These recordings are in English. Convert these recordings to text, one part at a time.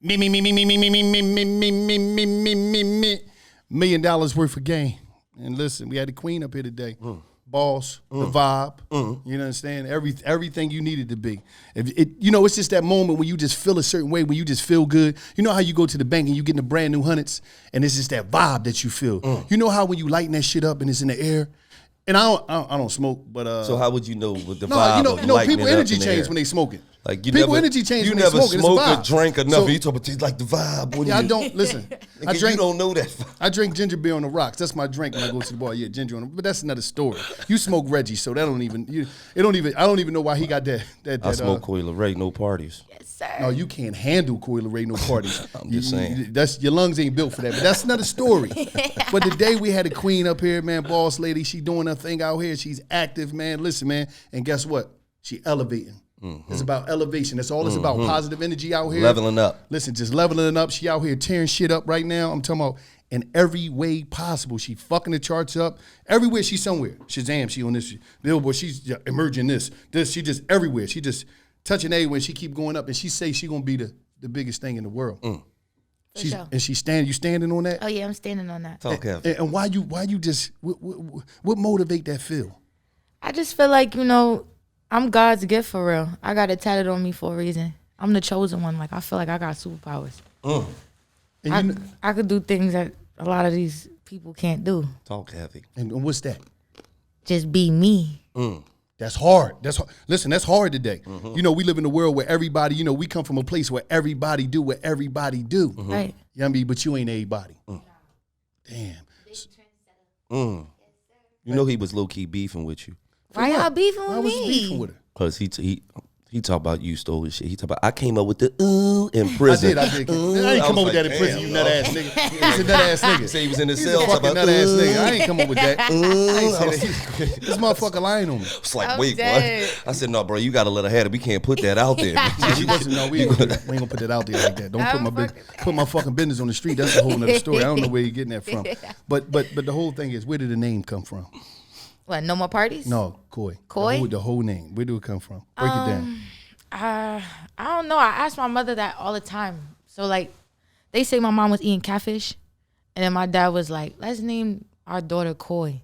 Me. $1 million worth of game. And listen, we had the queen up here today. Boss, the vibe, you understand? Everything you needed to be. It's just that moment when you just feel a certain way, when you just feel good. You know how you go to the bank and you get the brand new hundreds, and it's just that vibe that you feel. You know how when you lighten that shit up and it's in the air. And I don't smoke, but so how would you know with the vibe? People energy change when they smoking. Like energy change when they smoking. You never smoke or drink enough. You talk about like the vibe. I don't listen. You don't know that. I drink ginger beer on the rocks. That's my drink when I go to the bar. Yeah, ginger on the, but that's another story. You smoke Reggie, so that don't even. I don't even know why he got that. I smoke Coil Leray, no parties. Yes, sir. No, you can't handle Coil Leray, no parties. I'm just saying. That's your lungs ain't built for that. But that's another story. But the day we had a queen up here, man, boss lady, she doing her thing out here. She's active, man. Listen, man, and guess what? She elevating. It's about elevation. That's all it's about. Positive energy out here. Leveling up. Listen, just leveling up. She out here tearing shit up right now. I'm talking about in every way possible. She fucking the charts up. Everywhere she's somewhere. Shazam, she on this Billboard. She's emerging this. She just everywhere. She just touching everywhere. She keep going up. And she say she gonna be the biggest thing in the world. Sure. And she's standing. You standing on that? Oh yeah, I'm standing on that. Talk heavy. And why you just what motivate that feel? I just feel like, I'm God's gift for real. I got it tatted on me for a reason. I'm the chosen one. Like, I feel like I got superpowers. I could do things that a lot of these people can't do. Talk heavy. And what's that? Just be me. That's hard. Listen, that's hard today. We live in a world where everybody, we come from a place where everybody do what everybody do. Right. You know what I mean? But you ain't everybody. Damn. You know he was low-key beefing with you. Why y'all beefing with Why was he me? beefing with her? Because he talk about you stole his shit. He talk about, I came up with the in prison. I did. I ain't come up with that in prison, you nut ass nigga. He's a nut ass nigga. He said he was in the He's cell. a fucking nut ass nigga. I ain't come up with that. I ain't say that. This motherfucker lying on me. It's like, I'm wait, dead. what? I said, no, bro, you got to let her have it. We can't put that out there. We ain't gonna put that out there like that. Don't put my fucking business on the street. That's a whole nother story. I don't know where you're getting that from. But the whole thing is, where did the name come from? What, no more parties? No, Coy. Coy? The whole name. Where do it come from? Break it down. I don't know. I ask my mother that all the time. So, like, they say my mom was eating catfish. And then my dad was like, let's name our daughter Coy.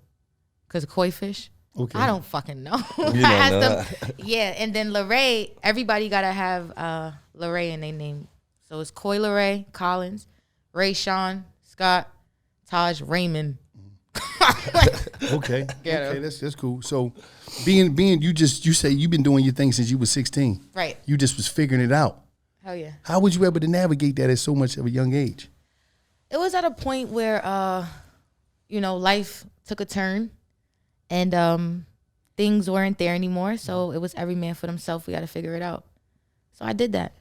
Because koi fish. Okay. I don't fucking know. You I don't asked know. them. Yeah, and then Leray, everybody got to have Leray in their name. So it's Coy Leray, Collins, Ray Sean, Scott, Taj, Raymond. Okay, that's cool. So, being you say you've been doing your thing since you was 16. Right. You just was figuring it out. Hell yeah. How was you able to navigate that at so much of a young age? It was at a point where, life took a turn, and things weren't there anymore. So it was every man for themselves. We got to figure it out. So I did that.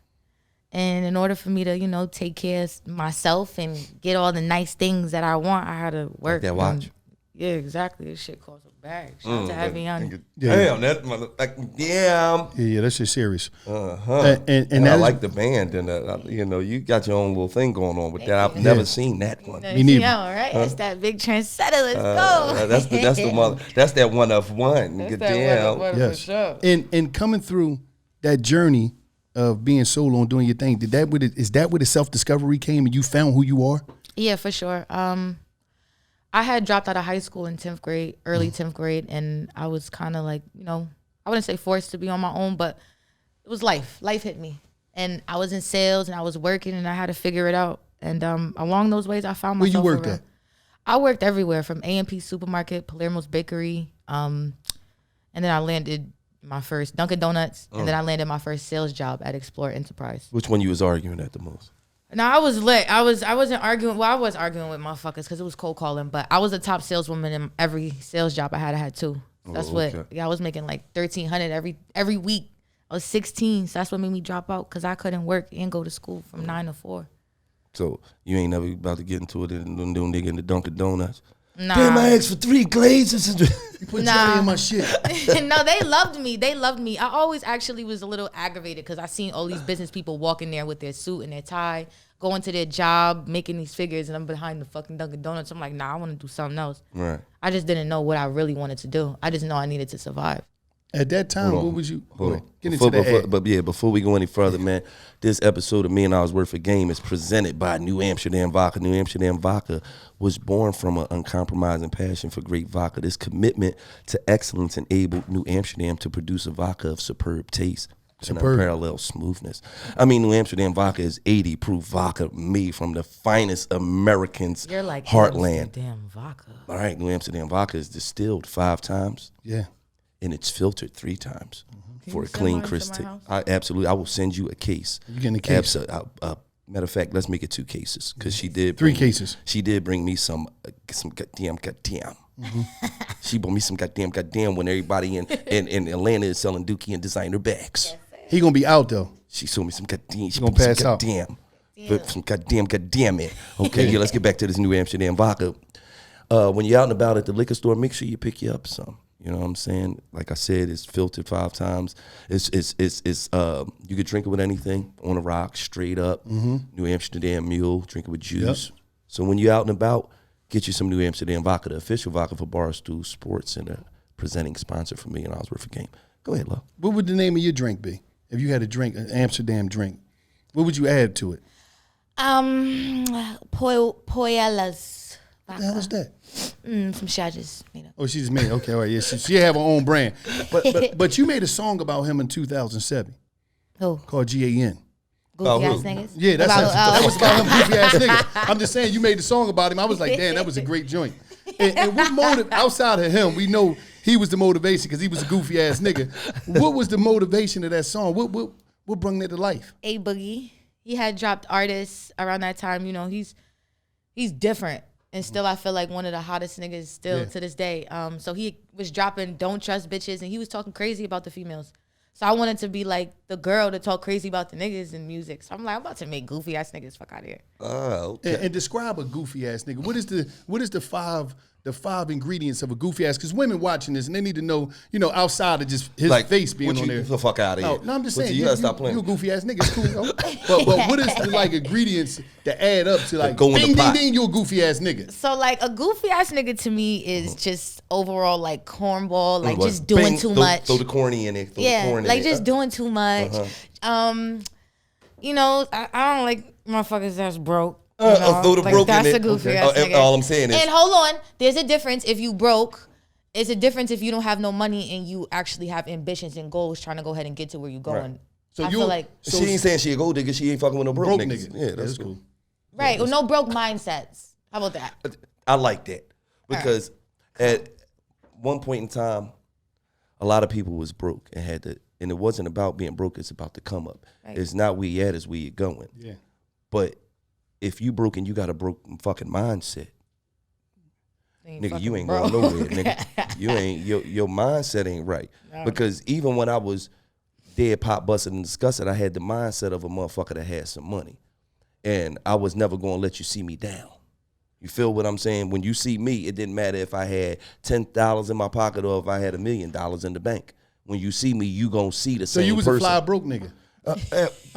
And in order for me to, take care of myself and get all the nice things that I want, I had to work. Like that watch. Yeah, exactly. This shit costs a bag. Shout out to Heavy on. Damn, that mother, like, damn. Yeah, that shit's serious. And I like the band, and you got your own little thing going on with that. I've never seen that one. Me neither. Yeah, all right. It's that big trendsetter. Let's go. That's the mother. That's that one of one. That's Get that down. one Yes. for sure. And coming through that journey of being solo and doing your thing, is that where the self-discovery came and you found who you are? Yeah, for sure. I had dropped out of high school in 10th grade, early 10th grade, and I was kind of like, I wouldn't say forced to be on my own, but it was life. Life hit me. And I was in sales, and I was working, and I had to figure it out. And along those ways, I found myself. Where you worked at? I worked everywhere, from A&P Supermarket, Palermo's Bakery, and then I landed my first Dunkin' Donuts, and then I landed my first sales job at Explore Enterprise. Which one you was arguing at the most? No, I was lit. I wasn't arguing. Well, I was arguing with motherfuckers because it was cold calling, but I was the top saleswoman in every sales job I had two. That's I was making like $1,300 every week. I was 16, so that's what made me drop out because I couldn't work and go to school from 9 to 4. So you ain't never about to get into it and them nigga in the Dunkin' Donuts. Nah. Damn, I asked for 3 glazes. You put Johnny in my shit. No, they loved me. I always actually was a little aggravated because I seen all these business people walking there with their suit and their tie, going to their job, making these figures, and I'm behind the fucking Dunkin' Donuts. I'm like, nah, I want to do something else. Right. I just didn't know what I really wanted to do. I just know I needed to survive. At that time, what would you get before, into that? But yeah, before we go any further, man, this episode of $1 Million Worth of Game is presented by New Amsterdam Vodka. New Amsterdam Vodka was born from an uncompromising passion for great vodka. This commitment to excellence enabled New Amsterdam to produce a vodka of superb taste and unparalleled smoothness. I mean, New Amsterdam Vodka is 80 proof vodka made from the finest Americans' You're like heartland. Amsterdam vodka. All right, New Amsterdam Vodka is distilled 5 times. Yeah. And it's filtered 3 times for a clean, crisp taste. Absolutely. I will send you a case. You getting a case? Matter of fact, let's make it 2 cases because she did 3 cases. She did bring me some goddamn. She brought me some goddamn when everybody in Atlanta is selling Dookie and designer bags. He gonna be out though. She sold me some goddamn. She gonna pass out. Some goddamn it. Okay, yeah. Let's get back to this New Amsterdam vodka. When you're out and about at the liquor store, make sure you pick you up some. You know what I'm saying? Like I said, it's filtered 5 times. It's you could drink it with anything, on a rock, straight up. New Amsterdam Mule, drink it with juice. Yep. So when you're out and about, get you some New Amsterdam Vodka, the official vodka for Barstool Sports and a presenting sponsor for $1 Million Worth of Game. Go ahead, love. What would the name of your drink be? If you had a drink, an Amsterdam drink, what would you add to it? Poelas. What the hell is that? Some shit I just made up. Oh, she just made it. Okay, all right. Yeah, she have her own brand. But you made a song about him in 2007. Who? Called GAN. Goofy ass niggas? Yeah, that was about him, goofy ass nigga. I'm just saying, you made the song about him. I was like, damn, that was a great joint. And what motive, outside of him, we know he was the motivation because he was a goofy ass nigga. What was the motivation of that song? What brought that to life? A Boogie. He had dropped artists around that time. You know, he's different. And still, I feel like one of the hottest niggas still to this day. So he was dropping Don't Trust Bitches, and he was talking crazy about the females. So I wanted to be like the girl to talk crazy about the niggas in music. So I'm like, I'm about to make goofy ass niggas fuck out of here. Oh, okay. And describe a goofy ass nigga. What is the five ingredients of a goofy ass? Because women watching this and they need to know, outside of just his face being on there. The fuck out of here. No, I'm just saying, you gotta stop playing. You a goofy ass nigga. It's cool, though. But what is the ingredients that add up to go in the pot. Ding, you a goofy ass nigga. So a goofy ass nigga to me is just overall cornball, just doing too much. Throw the corny in it. Just doing too much. I don't like motherfuckers that's broke. Throw the broke that's in a goofy it. ass nigga. All I'm saying is, and hold on, there's a difference if you broke. It's a difference if you don't have no money and you actually have ambitions and goals trying to go ahead and get to where you're going. Right. So I feel like she ain't saying she a gold digger. She ain't fucking with no broke niggas. Nigga. Yeah, that's cool. Right. Well, no broke mindsets. How about that? I like that because at one point in time, a lot of people was broke and had to, and it wasn't about being broke. It's about the come up. Right. It's not where you at, it's where you're going. Yeah. But if you broke and you got a broken fucking mindset, nigga, you ain't going nowhere, nigga. You ain't your mindset ain't right. No. Because even when I was dead pop busted and disgusted, I had the mindset of a motherfucker that had some money. And I was never gonna let you see me down. You feel what I'm saying? When you see me, it didn't matter if I had $10 in my pocket or if I had $1 million in the bank. When you see me, you gonna see the same person. So you was a fly broke nigga. I'm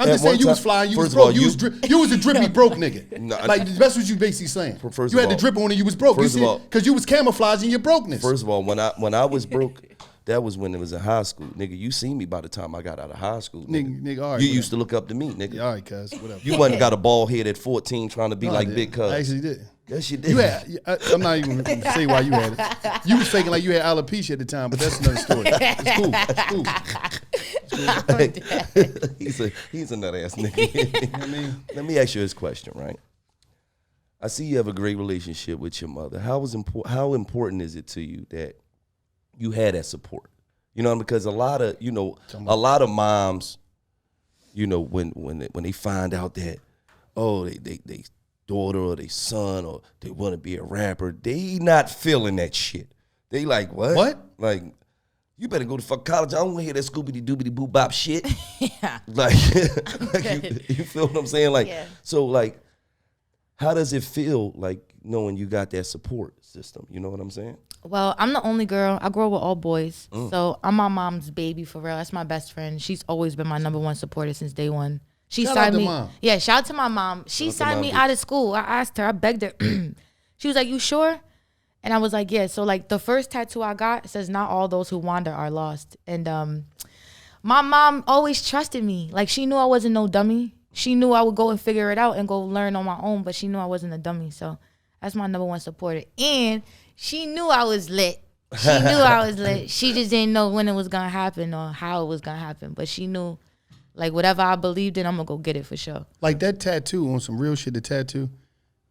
just saying you was fly, you was broke. You was a drippy broke nigga. No, that's what you basically saying. You had the drip on and you was broke. Because you was camouflaging your brokenness. First of all, when I was broke, that was when it was in high school. Nigga, you seen me by the time I got out of high school. Nigga, all right. You used to look up to me, nigga. All right, cuz, whatever. You wasn't got a bald head at 14 trying to be like Big Cuz. I actually did. Yes, you did. You had, I'm not even going to say why you had it. You was faking like you had alopecia at the time, but that's another story. It's cool. He's a nut ass nigga. Let me ask you this question, right? I see you have a great relationship with your mother. How important is it to you that you had that support? Because a lot of moms, when they find out that, they daughter or their son or they want to be a rapper, they not feeling that shit. They like, what? What? Like, you better go to fuck college. I don't want to hear that scoobity doobity boo bop shit. Yeah. You feel what I'm saying? So how does it feel knowing you got that support system? You know what I'm saying? Well, I'm the only girl. I grew up with all boys. So I'm my mom's baby for real. That's my best friend. She's always been my #1 supporter since day one. Shout out to mom. Yeah, shout out to my mom. She signed me out of school. I asked her, I begged her. She was like, "You sure?" And I was like, yeah. So like the first tattoo I got says, not all those who wander are lost. And my mom always trusted me. Like she knew I wasn't no dummy. She knew I would go and figure it out and go learn on my own, but she knew I wasn't a dummy. So that's my number one supporter. And she knew I was lit. She knew I was lit. She just didn't know when it was going to happen or how it was going to happen. But she knew, like, whatever I believed in, I'm going to go get it for sure. Like that tattoo, on some real shit, the tattoo,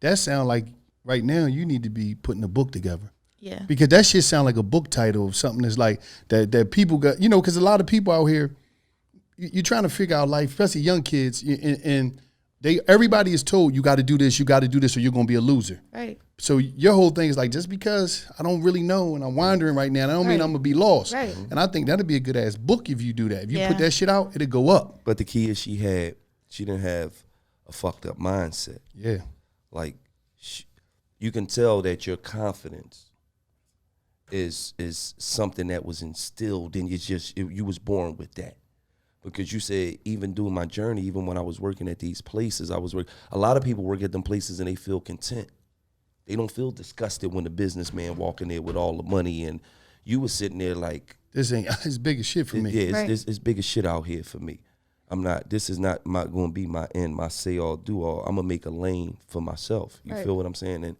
that sound like right now you need to be putting a book together. Yeah. Because that shit sound like a book title of something that's like, that people got, you know, because a lot of people out here, you're trying to figure out life, especially young kids, and everybody is told you got to do this, or you're going to be a loser. Right. So your whole thing is like, just because I don't really know and I'm wandering right now, I don't mean I'm going to be lost. Right. And I think that'd be a good ass book if you do that. If you put that shit out, it'll go up. But the key is she didn't have a fucked up mindset. Yeah. Like, you can tell that your confidence is something that was instilled in you. You was born with that. Because you said, even during my journey, even when I was working at these places, a lot of people work at them places and they feel content. They don't feel disgusted when the businessman walking there with all the money, and you was sitting there like, it's big as shit for me. Yeah, it's big as shit out here for me. This is not going to be my end, my say all, do all. I'm going to make a lane for myself. You feel what I'm saying? And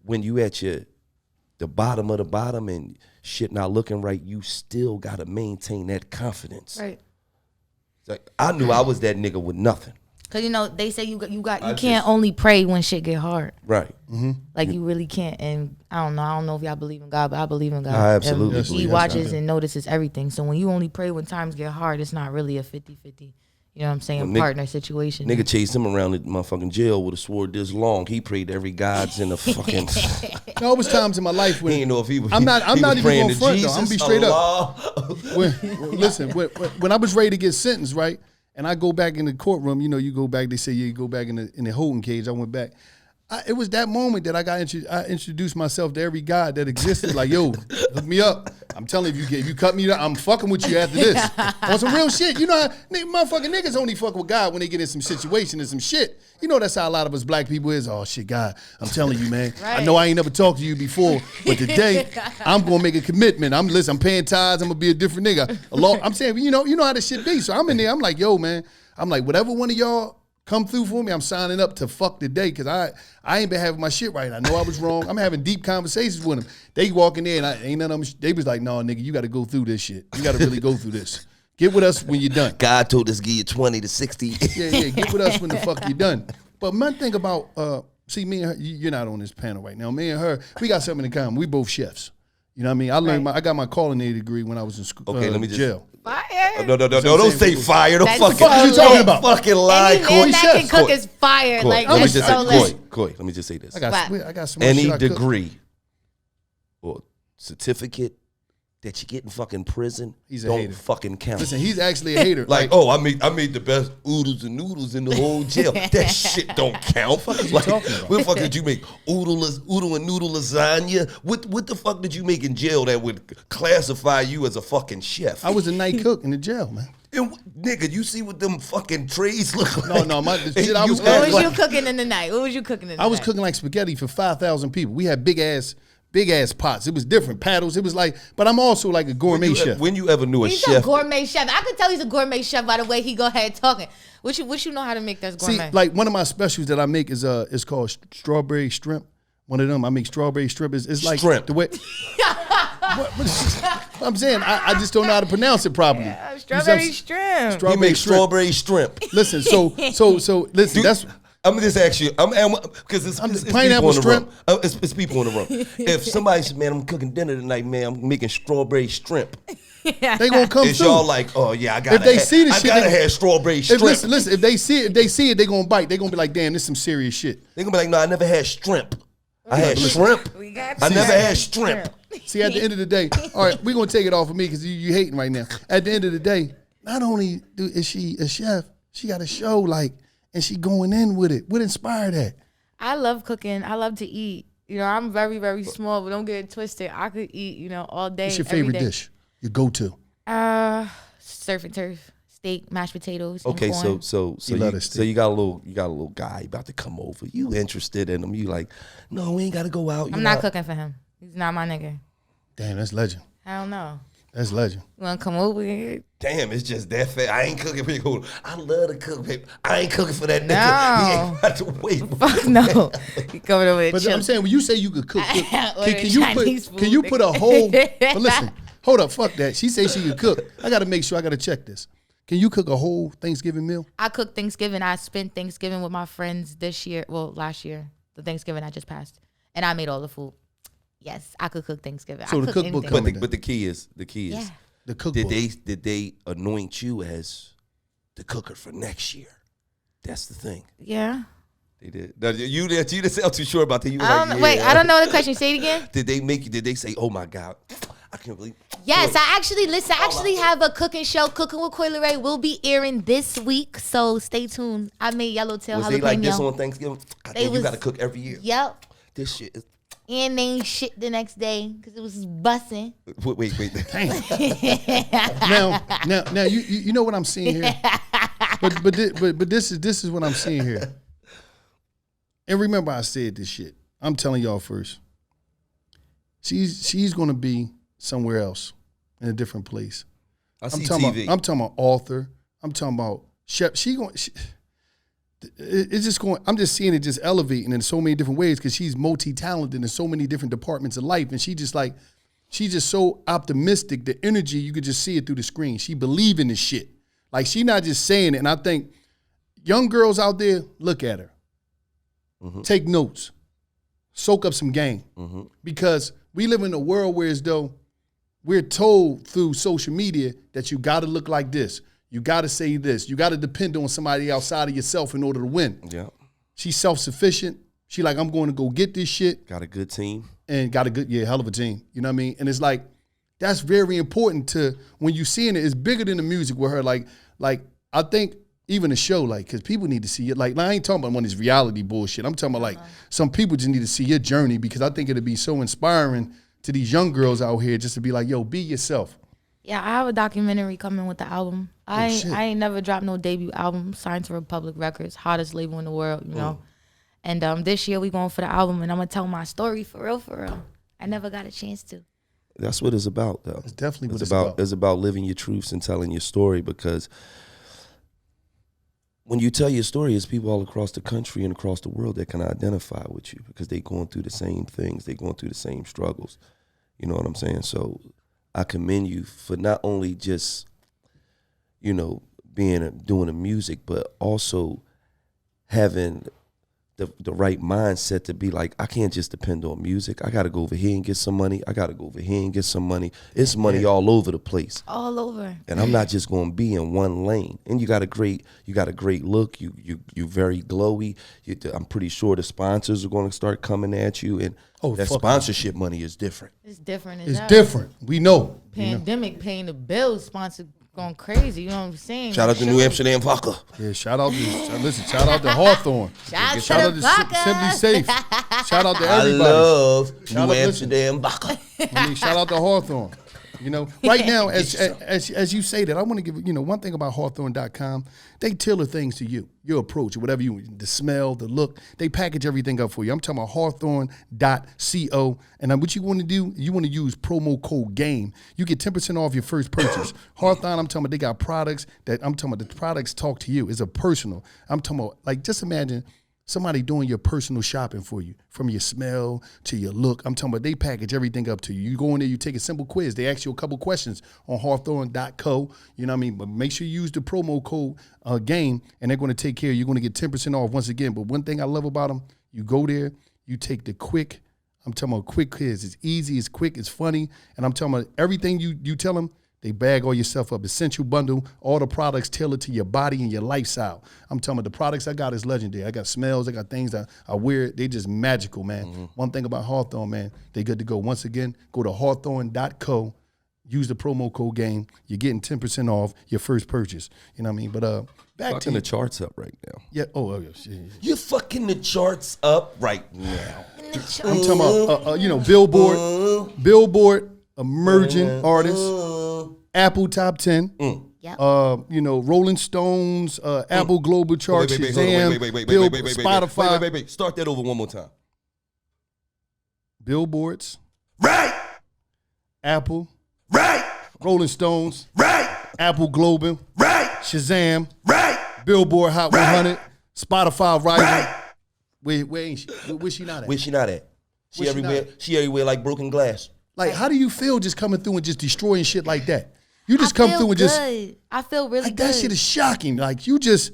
when you at the bottom of the bottom and shit not looking right, you still got to maintain that confidence. Right. Like, I knew I was that nigga with nothing. Cause you know they say you can't only pray when shit get hard. Right. Mm-hmm. Like you really can't. And I don't know if y'all believe in God, but I believe in God. I absolutely And believe He in watches God. and notices everything. So when you only pray when times get hard, it's not really a 50-50. You know what I'm saying? Partner situation. Nigga chased him around the motherfucking jail with a sword this long. He prayed to every God's in the fucking. No, it was times in my life when He didn't know if he was. I'm not even praying going to front Jesus, though. I'm gonna be straight Allah. up. When I was ready to get sentenced, right, and I go back in the courtroom, you know, you go back. They say you go back in the holding cage. I went back. It was that moment that I introduced myself to every God that existed. Like, yo, hook me up. I'm telling you, if you cut me, I'm fucking with you after this. On some real shit. You know how motherfucking niggas only fuck with God when they get in some situation and some shit. You know that's how a lot of us black people is. Oh shit, God, I'm telling you, man. Right. I know I ain't never talked to you before, but today I'm gonna make a commitment. I'm paying tithes. I'm gonna be a different nigga. I'm saying, you know how this shit be. So I'm in there. I'm like, yo, man. I'm like, whatever one of y'all come through for me, I'm signing up to fuck the day, because I ain't been having my shit right. I know I was wrong. I'm having deep conversations with them. They walk in there and ain't none of them. They was like, no, nigga, you got to go through this shit. You got to really go through this. Get with us when you're done. God told us give you 20 to 60. Yeah, get with us when the fuck you're done. But my thing about, see, me and her, you're not on this panel right now. Me and her, we got something in common. We both chefs. You know what I mean? I got my culinary degree when I was in school. Okay, let me just jail. Fire. No, don't say fire. Don't fucking. What are you talking about? Fucking lie, Any Coy. man that can cook is fire. Coy, Like let me that's just so say, lit. Coy, let me just say this. I got some more Any shit I cook. degree or certificate that you get in fucking prison He's a don't hater. fucking count. Listen, he's actually a hater. Like, oh, I made the best oodles and noodles in the whole jail. That shit don't count. What you talking about? What the fuck did you make? Oodle and noodle lasagna? What the fuck did you make in jail that would classify you as a fucking chef? I was a night cook in the jail, man. And, nigga, you see what them fucking trays look like? No, the shit I was What was cooking. you cooking in the night? What was you cooking in the night? I was cooking like spaghetti for 5,000 people. We had big ass pots. It was different paddles. It was like, but I'm also like a gourmet chef. When you ever knew a He's chef? a gourmet chef. I could tell he's a gourmet chef by the way he go ahead talking. What you know how to make that's gourmet? See, like one of my specials that I make is called strawberry shrimp. One of them, I make strawberry shrimp. It's like Shrimp. the way. I'm saying I just don't know how to pronounce it properly. Yeah, strawberry shrimp. He makes strawberry shrimp. Listen, so listen. Dude, That's I'm gonna just ask you, because it's pineapple people in the room. shrimp. It's people in the room. If somebody says, "Man, I'm cooking dinner tonight, man. I'm making strawberry shrimp," they gonna come it's through. y'all like, "Oh yeah, I gotta have strawberry shrimp." Listen. If they see it, they gonna bite. They gonna be like, "Damn, this is some serious shit." They gonna be like, "No, I never had shrimp. I had shrimp. I never had shrimp." See, at the end of the day, all right, we're gonna take it off of me because you hating right now. At the end of the day, not only is she a chef, she got a show like, and she going in with it. What inspired that? I love cooking. I love to eat. You know, I'm very, very small, but don't get it twisted. I could eat, all day. What's your every favorite day. dish? Your go-to? Surf and turf. steak, mashed potatoes. Okay, and corn. so you got a little guy about to come over. You interested in him? You like, no, we ain't got to go out. I'm not cooking for him. He's not my nigga. Damn, that's legend. Hell no. That's legend. You wanna come over here? Damn, it's just that fast. I ain't cooking for you. I love to cook, baby. I ain't cooking for that nigga. No. He ain't got to wait. Fuck no. You coming over But there? I'm saying when you say you could cook, Ordering can you put a whole? But listen, hold up, fuck that. She say she could cook. I got to make sure. I got to check this. Can you cook a whole Thanksgiving meal? I cooked Thanksgiving. I spent Thanksgiving with my friends this year. Well, last year, the Thanksgiving I just passed, and I made all the food. Yes, I could cook Thanksgiving. So I the cook cookbook anything. But the key is Yeah. The cookbook. did they anoint you as the cooker for next year? That's the thing. Yeah. They did. Now, you didn't sound too sure about that. You was I don't, wait, I don't know the question. Say it again. Did they say, oh my God, I can't believe. Yes, I actually have a cooking show, Cooking with Leray, will be airing this week, so stay tuned. I made Yellowtail Was jalapeno. they like this on Thanksgiving? God, They damn, you was- got to cook every year. Yep. This shit is. And they ain't shit the next day because it was bussing. Wait. Now you know what I'm seeing here. But this is what I'm seeing here. And remember, I said this shit. I'm telling y'all first. She's gonna be somewhere else in a different place. I see TV. I'm talking about author. I'm talking about chef. It's just going. I'm just seeing it just elevating in so many different ways because she's multi-talented in so many different departments of life, and she's just so optimistic. The energy, you could just see it through the screen. She believe in this shit. Like she not just saying it. And I think young girls out there, look at her, take notes, soak up some game, because we live in a world where as though we're told through social media that you got to look like this. You got to say this. You got to depend on somebody outside of yourself in order to win. Yeah. She's self-sufficient. She like, I'm going to go get this shit. Got a good team. And got a good, hell of a team. You know what I mean? And it's like, that's very important to, when you seeing it, it's bigger than the music with her. Like I think even a show, like, because people need to see it. Like, I ain't talking about one of this reality bullshit. I'm talking about like, some people just need to see your journey because I think it'd be so inspiring to these young girls out here just to be like, yo, be yourself. Yeah, I have a documentary coming with the album. I shit. ain't never dropped no debut album. Signed to Republic Records, hottest label in the world, you know. And this year we going for the album, and I'm gonna tell my story for real. I never got a chance to. That's what it's about, though. It's definitely what it's about. It's about living your truths and telling your story, because when you tell your story, it's people all across the country and across the world that can identify with you because they going through the same things. They going through the same struggles. You know what I'm saying? So I commend you for not only just, doing the music, but also having the right mindset to be like, I can't just depend on music. I got to go over here and get some money. I got to go over here and get some money. It's money all over the place. All over. And I'm not just going to be in one lane. And you got a great look. You very glowy. I'm pretty sure the sponsors are going to start coming at you, and that sponsorship money is different. It's different. It's different. We know. Pandemic paying the bills, sponsor going crazy. You know what I'm saying? Shout out to New Amsterdam Vodka. Yeah, shout out to Hawthorne. Shout out to Vodka. Simply Safe. Shout out to everybody. I love Shout New out- Amsterdam Vodka. Shout out to Hawthorne. Right now, as you say that, I want to give one thing about Hawthorne.com. They tailor things to you, your approach, whatever the smell, the look. They package everything up for you. I'm talking about Hawthorne.co. And what you want to do, you want to use promo code GAME. You get 10% off your first purchase. Hawthorne, I'm talking about they got products the products talk to you. It's a personal. I'm talking about, like, just imagine somebody doing your personal shopping for you, from your smell to your look. I'm talking about they package everything up to you. You go in there, you take a simple quiz. They ask you a couple questions on Hawthorne.co. You know what I mean? But make sure you use the promo code GAME, and they're going to take care of you. You're going to get 10% off once again. But one thing I love about them, you go there, you take the quick quiz. It's easy, it's quick, it's funny. And I'm talking about everything you tell them, they bag all your stuff up. Essential bundle, all the products tailored to your body and your lifestyle. I'm talking about the products I got is legendary. I got smells, I got things that I wear. They just magical, man. Mm-hmm. One thing about Hawthorne, man, they good to go. Once again, go to Hawthorne.co. Use the promo code GAME. You're getting 10% off your first purchase. You know what I mean? But back to the charts up right now. Yeah. Oh, yeah. Shit. You're fucking the charts up right now. I'm talking about Billboard, emerging artists, Apple Top 10. Yep. Rolling Stones, Apple Global Chart, Shazam, Spotify. Wait. Start that over one more time. Billboards. Right. Apple. Right. Rolling Stones. Right. Apple Global. Right. Shazam. Right. Billboard Hot 100. Spotify Rising. Right. Where ain't she? Where's she not at? Where's she not at? She everywhere. She everywhere like broken glass. Like, how do you feel just coming through and just destroying shit like that? You just come through and just. I feel really like, good. That shit is shocking. Like, you just.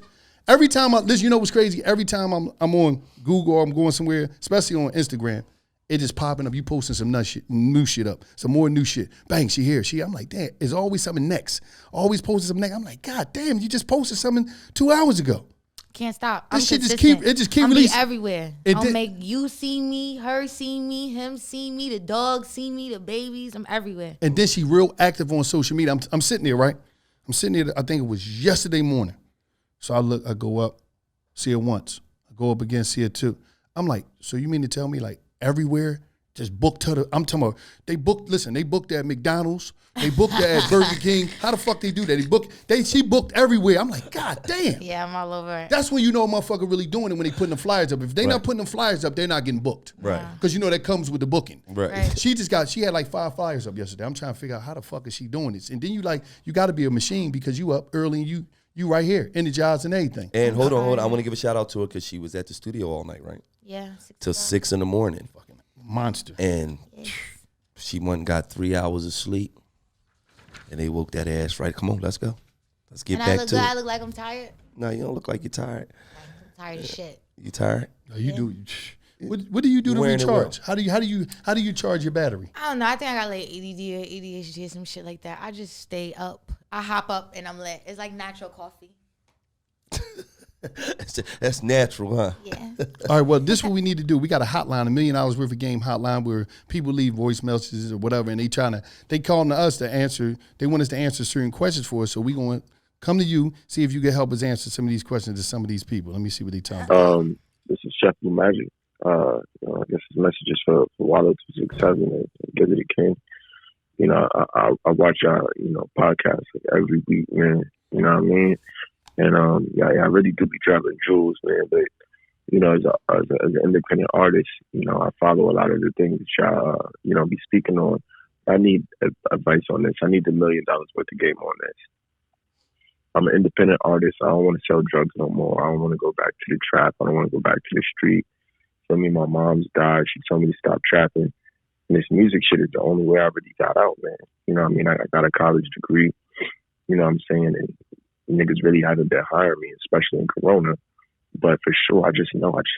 Every time listen, you know what's crazy? Every time I'm on Google or I'm going somewhere, especially on Instagram, it just popping up. You posting some new shit up, some more new shit. Bang, she here. I'm like, damn, there's always something next. Always posting something next. I'm like, God damn, you just posted something 2 hours ago. Can't stop. This shit just keep I'm releasing. Everywhere. I'll make you see me, her see me, him see me, the dog see me, the babies. I'm everywhere. And then she real active on social media. I'm sitting there, right? I'm sitting there. I think it was yesterday morning. So I go up, see her once. I go up again, see her two. I'm like, so you mean to tell me like everywhere? Just booked her. I'm talking about, they booked at McDonald's. They booked her at Burger King. How the fuck they do that? She booked everywhere. I'm like, God damn. Yeah, I'm all over it. That's when you know a motherfucker really doing it, when they putting the flyers up. If they not putting them flyers up, they're not getting booked. Right. Because you know that comes with the booking. Right. She had like 5 flyers up yesterday. I'm trying to figure out how the fuck is she doing this. And then you got to be a machine because you up early and you right here, energized and everything. And hold on. I want to give a shout out to her because she was at the studio all night, right? Yeah. Till 6 in the morning. Fucking monster. And she went and got 3 hours of sleep. And they woke that ass right. Come on, let's go. Let's get back to it. I look like I'm tired? No, you don't look like you're tired. I'm tired as shit. You tired? No, you do. What do you do to recharge? How do you charge your battery? I don't know. I think I got like ADD or ADHD or some shit like that. I just stay up. I hop up and I'm lit. It's like natural coffee. That's natural, huh? Yeah. All right, well, this is what we need to do. We got a hotline, $1 million worth of game hotline, where people leave voice messages or whatever, and they calling to us to answer. They want us to answer certain questions for us, so we going to come to you, see if you can help us answer some of these questions to some of these people. Let me see what they talking about. This is Chef Blue Magic. I guess his message is for Wallow 267 and Gibbity King. I watch y'all, podcasts like every week, man. You know what I mean? And I really do be dropping jewels, man. But as an independent artist, I follow a lot of the things that y'all, be speaking on. I need advice on this. I need the $1 million worth of game on this. I'm an independent artist. I don't want to sell drugs no more. I don't want to go back to the trap. I don't want to go back to the street. So my mom's died. She told me to stop trapping. And this music shit is the only way I really got out, man. You know what I mean? I got a college degree. You know what I'm saying? And niggas really haven't been hiring me, especially in Corona. But for sure, I just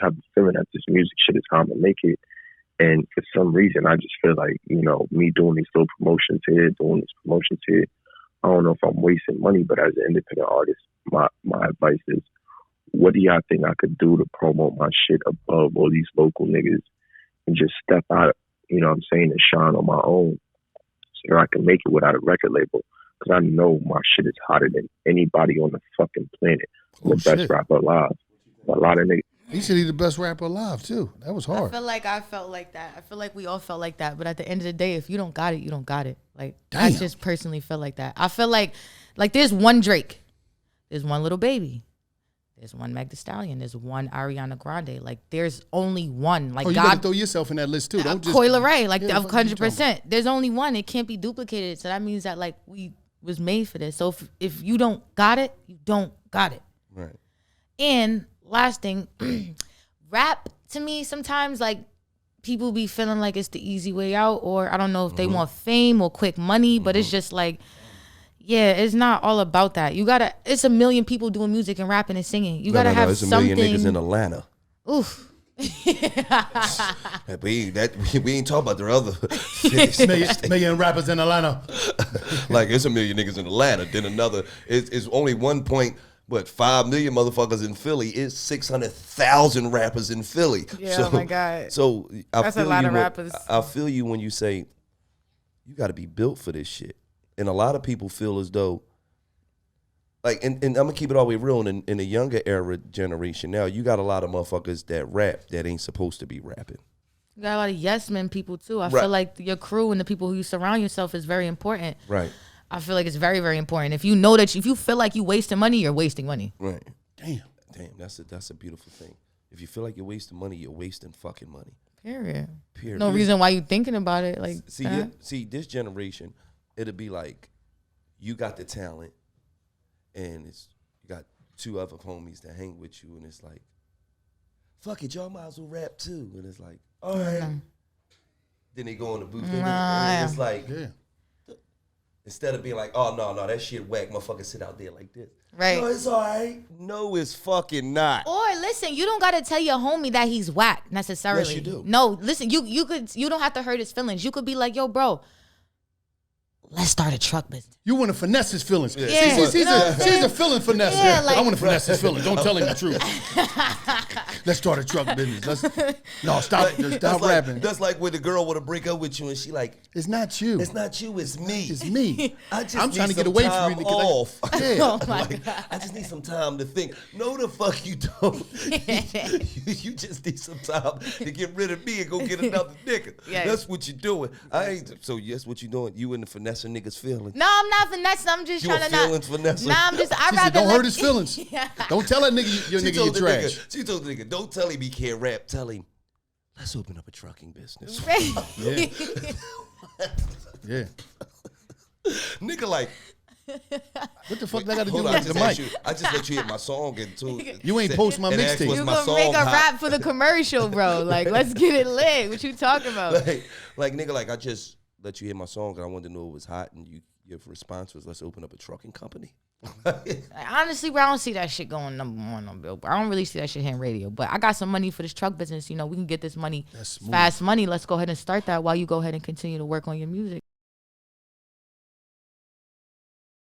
have the feeling that this music shit is how I'm gonna make it. And for some reason, I just feel like, me doing these little promotions here, doing these promotions here, I don't know if I'm wasting money, but as an independent artist, my advice is, what do y'all think I could do to promote my shit above all these local niggas and just step out, and shine on my own so that I can make it without a record label? Because I know my shit is hotter than anybody on the fucking planet. I'm the best rapper alive. A lot of niggas. He said he's the best rapper alive, too. That was hard. I feel like I felt like that. I feel like we all felt like that. But at the end of the day, if you don't got it, you don't got it. Like, damn. I just personally feel like that. I feel like there's one Drake. There's one Little Baby. There's one Meg Thee Stallion. There's one Ariana Grande. Like, there's only one. Like, you gotta throw yourself in that list, too. Don't just... Leray. Like, 100%. There's only one. It can't be duplicated. So that means that, like, we was made for this. So if you don't got it, you don't got it. Right. And last thing, rap to me sometimes, like, people be feeling like it's the easy way out, or I don't know if they want fame or quick money, but it's just like, yeah, it's not all about that. It's 1 million people doing music and rapping and singing. You gotta have something. It's 1 million niggas in Atlanta. Oof. we ain't talking about the other million rappers in Atlanta. Like, it's 1 million niggas in Atlanta. Then another, it's only 5 million motherfuckers in Philly. It's 600,000 rappers in Philly. Yeah, so, oh my God. So that's a lot of rappers. I feel you when you say you got to be built for this shit. And a lot of people feel as though, like, and I'm gonna keep it all the way real. In the younger era generation now, you got a lot of motherfuckers that rap that ain't supposed to be rapping. You got a lot of yes men people too. I feel like your crew and the people who you surround yourself is very important. Right. I feel like it's very, very important. If you know that, if you feel like you wasting money, you're wasting money. Right. Damn. That's a beautiful thing. If you feel like you're wasting money, you're wasting fucking money. Period. Period. No reason why you thinking about it. Like, see, this generation, it'll be like, you got the talent, and you got 2 other homies that hang with you, and it's like, fuck it, y'all might as well rap too. And it's like, all right. Then they go in the booth, and it's like, instead of being like, oh, no, that shit whack, motherfucker, sit out there like this. Right. No, it's all right. No, it's fucking not. Or listen, you don't gotta tell your homie that he's whack necessarily. Yes, you do. No, listen, you don't have to hurt his feelings. You could be like, yo, bro, let's start a truck business. You want to finesse his feelings. Yeah. She's a feeling finesse. Yeah, like, I want to finesse his feelings. Don't tell him the truth. Let's start a truck business. Stop rapping. That's like when the girl want to break up with you and she like, it's not you. It's not you, it's me. It's me. I'm trying to get away from you. Off. Oh my God. I just need some time to think. No, the fuck you don't. You just need some time to get rid of me and go get another nigga. Yes. That's what you're doing. So yes, what you doing? You in the finessing niggas' feelings. No, I'm not finessing. I'm just trying to not. Vanessa. Nah, I'm just. I'd rather don't hurt his feelings. Don't tell that nigga your nigga you trash. She told the nigga, don't tell him he can't rap. Tell him, let's open up a trucking business. Yeah. Nigga, like, what the fuck that got to do hold on, with the mic? I just let you hit my song and too. You ain't post my mixtape. You gonna make a rap for the commercial, bro? Like, let's get it lit. What you talking about? Like nigga, like I just let you hear my song and I wanted to know it was hot, and your response was, let's open up a trucking company. Like, honestly, bro, I don't see that shit going #1 on Billboard. I don't really see that shit hitting radio. But I got some money for this truck business. You know, we can get this money, fast money. Let's go ahead and start that while you go ahead and continue to work on your music.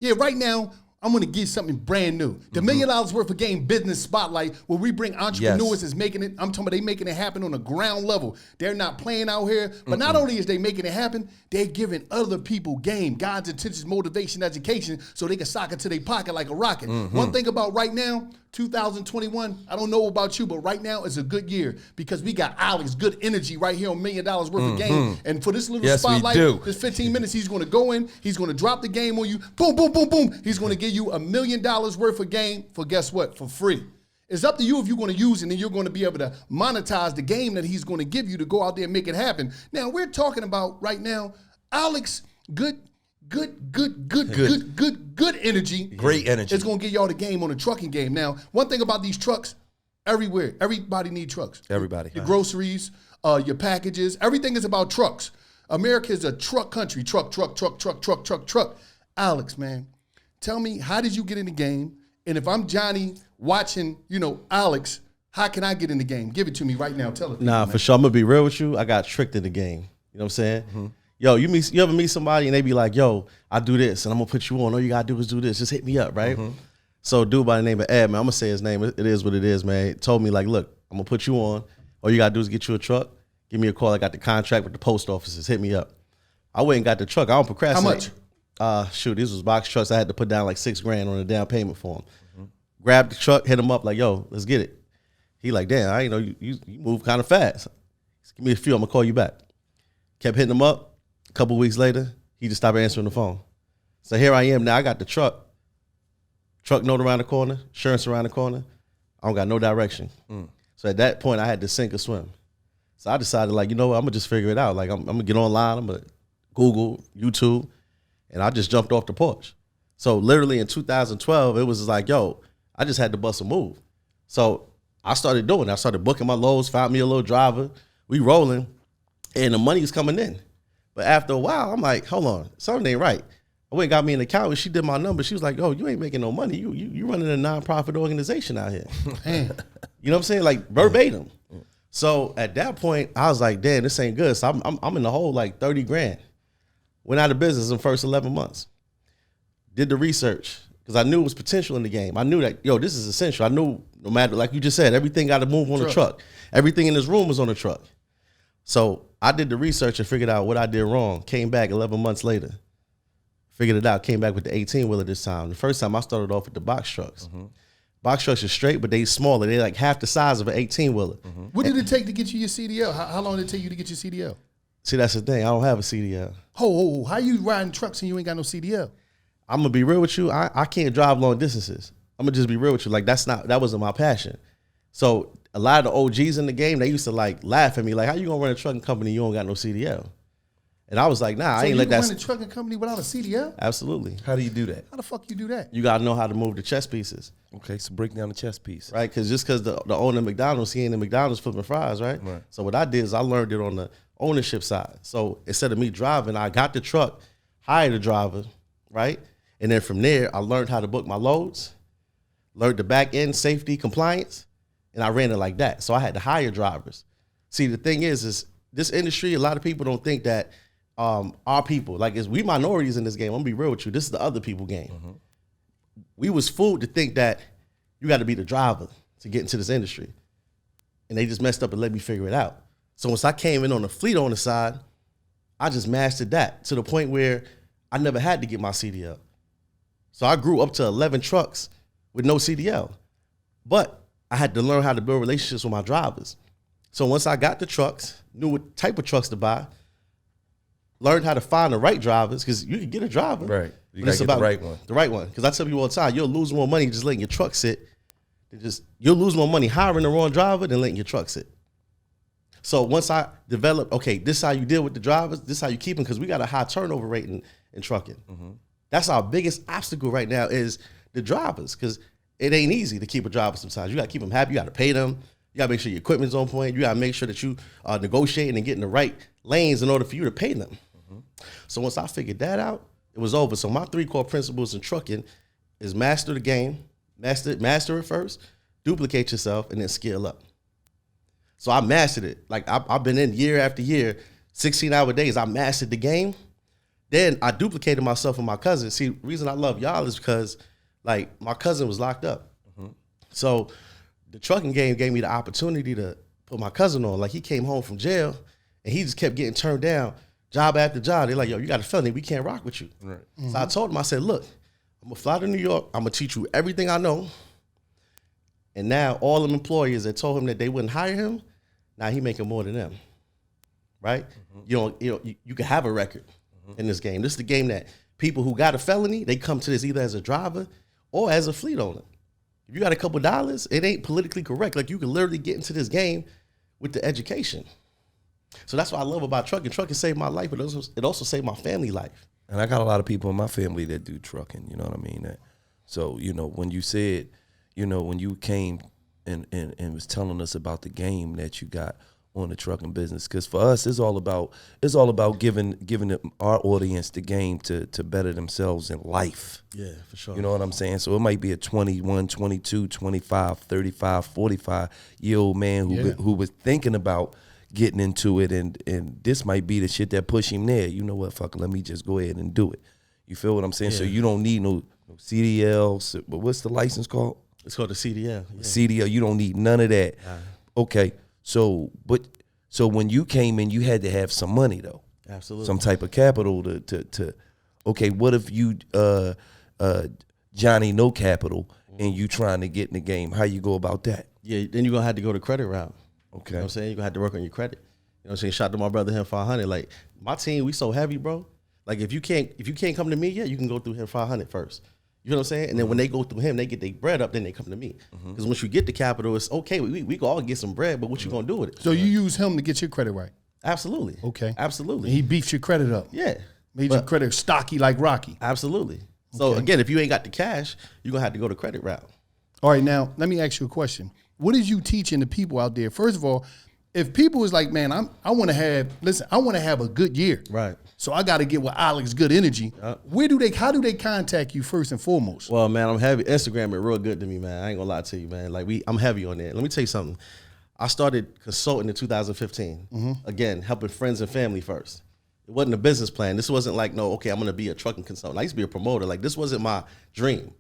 Yeah, right now, I'm going to give something brand new. The $1 Million Worth of Game Business Spotlight, where we bring entrepreneurs is making it. I'm talking about they making it happen on the ground level. They're not playing out here, but not only is they making it happen, they're giving other people game, God's intentions, motivation, education, so they can sock it to their pocket like a rocket. One thing about right now, 2021, I don't know about you, but right now is a good year because we got Alex, good energy right here on $1 Million Worth of Game. And for this little spotlight, this 15 minutes, he's going to go in, he's going to drop the game on you, boom, boom, boom, boom. He's going to give you $1 million worth of game for guess what? For free. It's up to you if you're going to use it, and you're going to be able to monetize the game that he's going to give you to go out there and make it happen. Now, we're talking about right now, Alex, good energy. Great energy. It's going to get y'all the game on the trucking game. Now, one thing about these trucks, everywhere, everybody need trucks. Everybody. Your groceries, your packages, everything is about trucks. America is a truck country. Truck. Alex, man, tell me, how did you get in the game? And if I'm Johnny watching, Alex, how can I get in the game? Give it to me right now. Tell it. Nah, for sure. I'm going to be real with you. I got tricked in the game. You know what I'm saying? Yo, you ever meet somebody and they be like, yo, I do this and I'm going to put you on. All you got to do is do this. Just hit me up, right? So a dude by the name of Ed, man, I'm going to say his name. It is what it is, man. He told me, like, look, I'm going to put you on. All you got to do is get you a truck. Give me a call. I got the contract with the post offices. Hit me up. I went and got the truck. I don't procrastinate. How much? These was box trucks. I had to put down like $6,000 on a down payment for them. Grabbed the truck, hit him up like, yo, let's get it. He like, damn, I ain't know you move kind of fast. Give me a few, I'm gonna call you back. Kept hitting him up. A couple weeks later, he just stopped answering the phone. So here I am now. I got the truck note around the corner, insurance around the corner. I don't got no direction. So at that point, I had to sink or swim. So I decided, like, you know what, I'm gonna just figure it out. Like, I'm gonna get online, I'm gonna Google, YouTube, and I just jumped off the porch. So literally in 2012, it was like, yo, I just had to bust a move. So I started doing it. I started booking my loads, found me a little driver. We rolling, and the money's coming in. But after a while, I'm like, hold on, something ain't right. I went and got me an accountant. She did my number. She was like, oh, you ain't making no money. You running a nonprofit organization out here. You know what I'm saying? Like verbatim. So at that point, I was like, damn, this ain't good. So I'm in the hole like 30 grand. Went out of business in the first 11 months. Did the research. Because I knew it was potential in the game. I knew that, yo, this is essential. I knew no matter, like you just said, everything got to move on the truck. Everything in this room was on the truck. So I did the research and figured out what I did wrong. Came back 11 months later. Figured it out. Came back with the 18-wheeler this time. The first time I started off with the box trucks. Box trucks are straight, but they smaller. They like half the size of an 18-wheeler. What did it take to get you your CDL? How long did it take you to get your CDL? See, that's the thing. I don't have a CDL. How you riding trucks and you ain't got no CDL? I'm gonna be real with you. I can't drive long distances. I'm gonna just be real with you. Like that wasn't my passion. So a lot of the OGs in the game, they used to like laugh at me, like, how you gonna run a trucking company? You don't got no CDL. And I was like, nah, I ain't let that. So you run a trucking company without a CDL? Absolutely. How do you do that? How the fuck you do that? You gotta know how to move the chess pieces. Okay, so break down the chess piece. Right, because the owner of McDonald's, he ain't in McDonald's flipping fries, right? So what I did is I learned it on the ownership side. So instead of me driving, I got the truck, hired a driver, right? And then from there, I learned how to book my loads, learned the back end safety compliance, and I ran it like that. So I had to hire drivers. See, the thing is this industry, a lot of people don't think that our people, like we minorities in this game. I'm gonna be real with you. This is the other people game. Mm-hmm. We was fooled to think that you got to be the driver to get into this industry. And they just messed up and let me figure it out. So once I came in on the fleet owner side, I just mastered that to the point where I never had to get my CDL. So I grew up to 11 trucks with no CDL. But I had to learn how to build relationships with my drivers. So once I got the trucks, knew what type of trucks to buy, learned how to find the right drivers, because you can get a driver. Right. You got to get the right one. The right one. Because I tell people all the time, you'll lose more money just letting your truck sit. You'll lose more money hiring the wrong driver than letting your truck sit. So once I developed, okay, this is how you deal with the drivers, this is how you keep them, because we got a high turnover rate in trucking. Mm-hmm. That's our biggest obstacle right now is the drivers, because it ain't easy to keep a driver sometimes. You got to keep them happy. You got to pay them. You got to make sure your equipment's on point. You got to make sure that you are negotiating and getting the right lanes in order for you to pay them. Mm-hmm. So once I figured that out, it was over. So my 3 core principles in trucking is master the game, master it first, duplicate yourself, and then scale up. So I mastered it. Like I've been in year after year, 16-hour days. I mastered the game. Then I duplicated myself and my cousin. See, the reason I love y'all is because like my cousin was locked up. Mm-hmm. So the trucking game gave me the opportunity to put my cousin on. Like he came home from jail and he just kept getting turned down job after job. They're like, yo, you got a felony. We can't rock with you. Right. Mm-hmm. So I told him, I said, look, I'm going to fly to New York. I'm going to teach you everything I know. And now all them employers that told him that they wouldn't hire him, now he making more than them, right? Mm-hmm. You can have a record in this game. This is the game that people who got a felony, they come to this either as a driver or as a fleet owner. If you got a couple dollars, it ain't politically correct. Like you can literally get into this game with the education. So that's what I love about trucking. Trucking saved my life, but it also saved my family life. And I got a lot of people in my family that do trucking, you know what I mean? So, when you said, when you came and was telling us about the game that you got on the trucking business, because for us, it's all about giving our audience the game to better themselves in life. Yeah, for sure. You know what I'm saying? So it might be a 21, 22, 25, 35, 45-year-old man who was thinking about getting into it, and this might be the shit that push him there. You know what, fuck it, let me just go ahead and do it. You feel what I'm saying? Yeah. So you don't need no CDL, but what's the license called? It's called the CDL. Yeah. CDL, you don't need none of that. Okay, so when you came in, you had to have some money though. Absolutely. Some type of capital to okay, what if you Johnny no capital and you trying to get in the game? How you go about that? Yeah, then you're gonna have to go the credit route. Okay. You know what I'm saying? You're gonna have to work on your credit. You know what I'm saying? Shout out to my brother him 500. Like my team, we so heavy, bro. Like if you can't come to me yet, you can go through him 500 first. You know what I'm saying? And then when they go through him, they get their bread up, then they come to me. Because once you get the capital, it's okay. We can all get some bread, but what you gonna do with it? So you use him to get your credit right? Absolutely. Okay. Absolutely. And he beefs your credit up. Yeah. Made your credit stocky like Rocky. Absolutely. So again, if you ain't got the cash, you're gonna have to go the credit route. All right, now let me ask you a question. What is you teaching the people out there? First of all, if people is like, man, I want to have a good year. Right. So I got to get with Alex good energy. How do they contact you first and foremost? Well, man, I'm heavy. Instagram is real good to me, man. I ain't gonna lie to you, man. Like I'm heavy on that. Let me tell you something. I started consulting in 2015. Again, helping friends and family first. It wasn't a business plan. This wasn't like, no, okay, I'm gonna be a trucking consultant. I used to be a promoter. Like this wasn't my dream.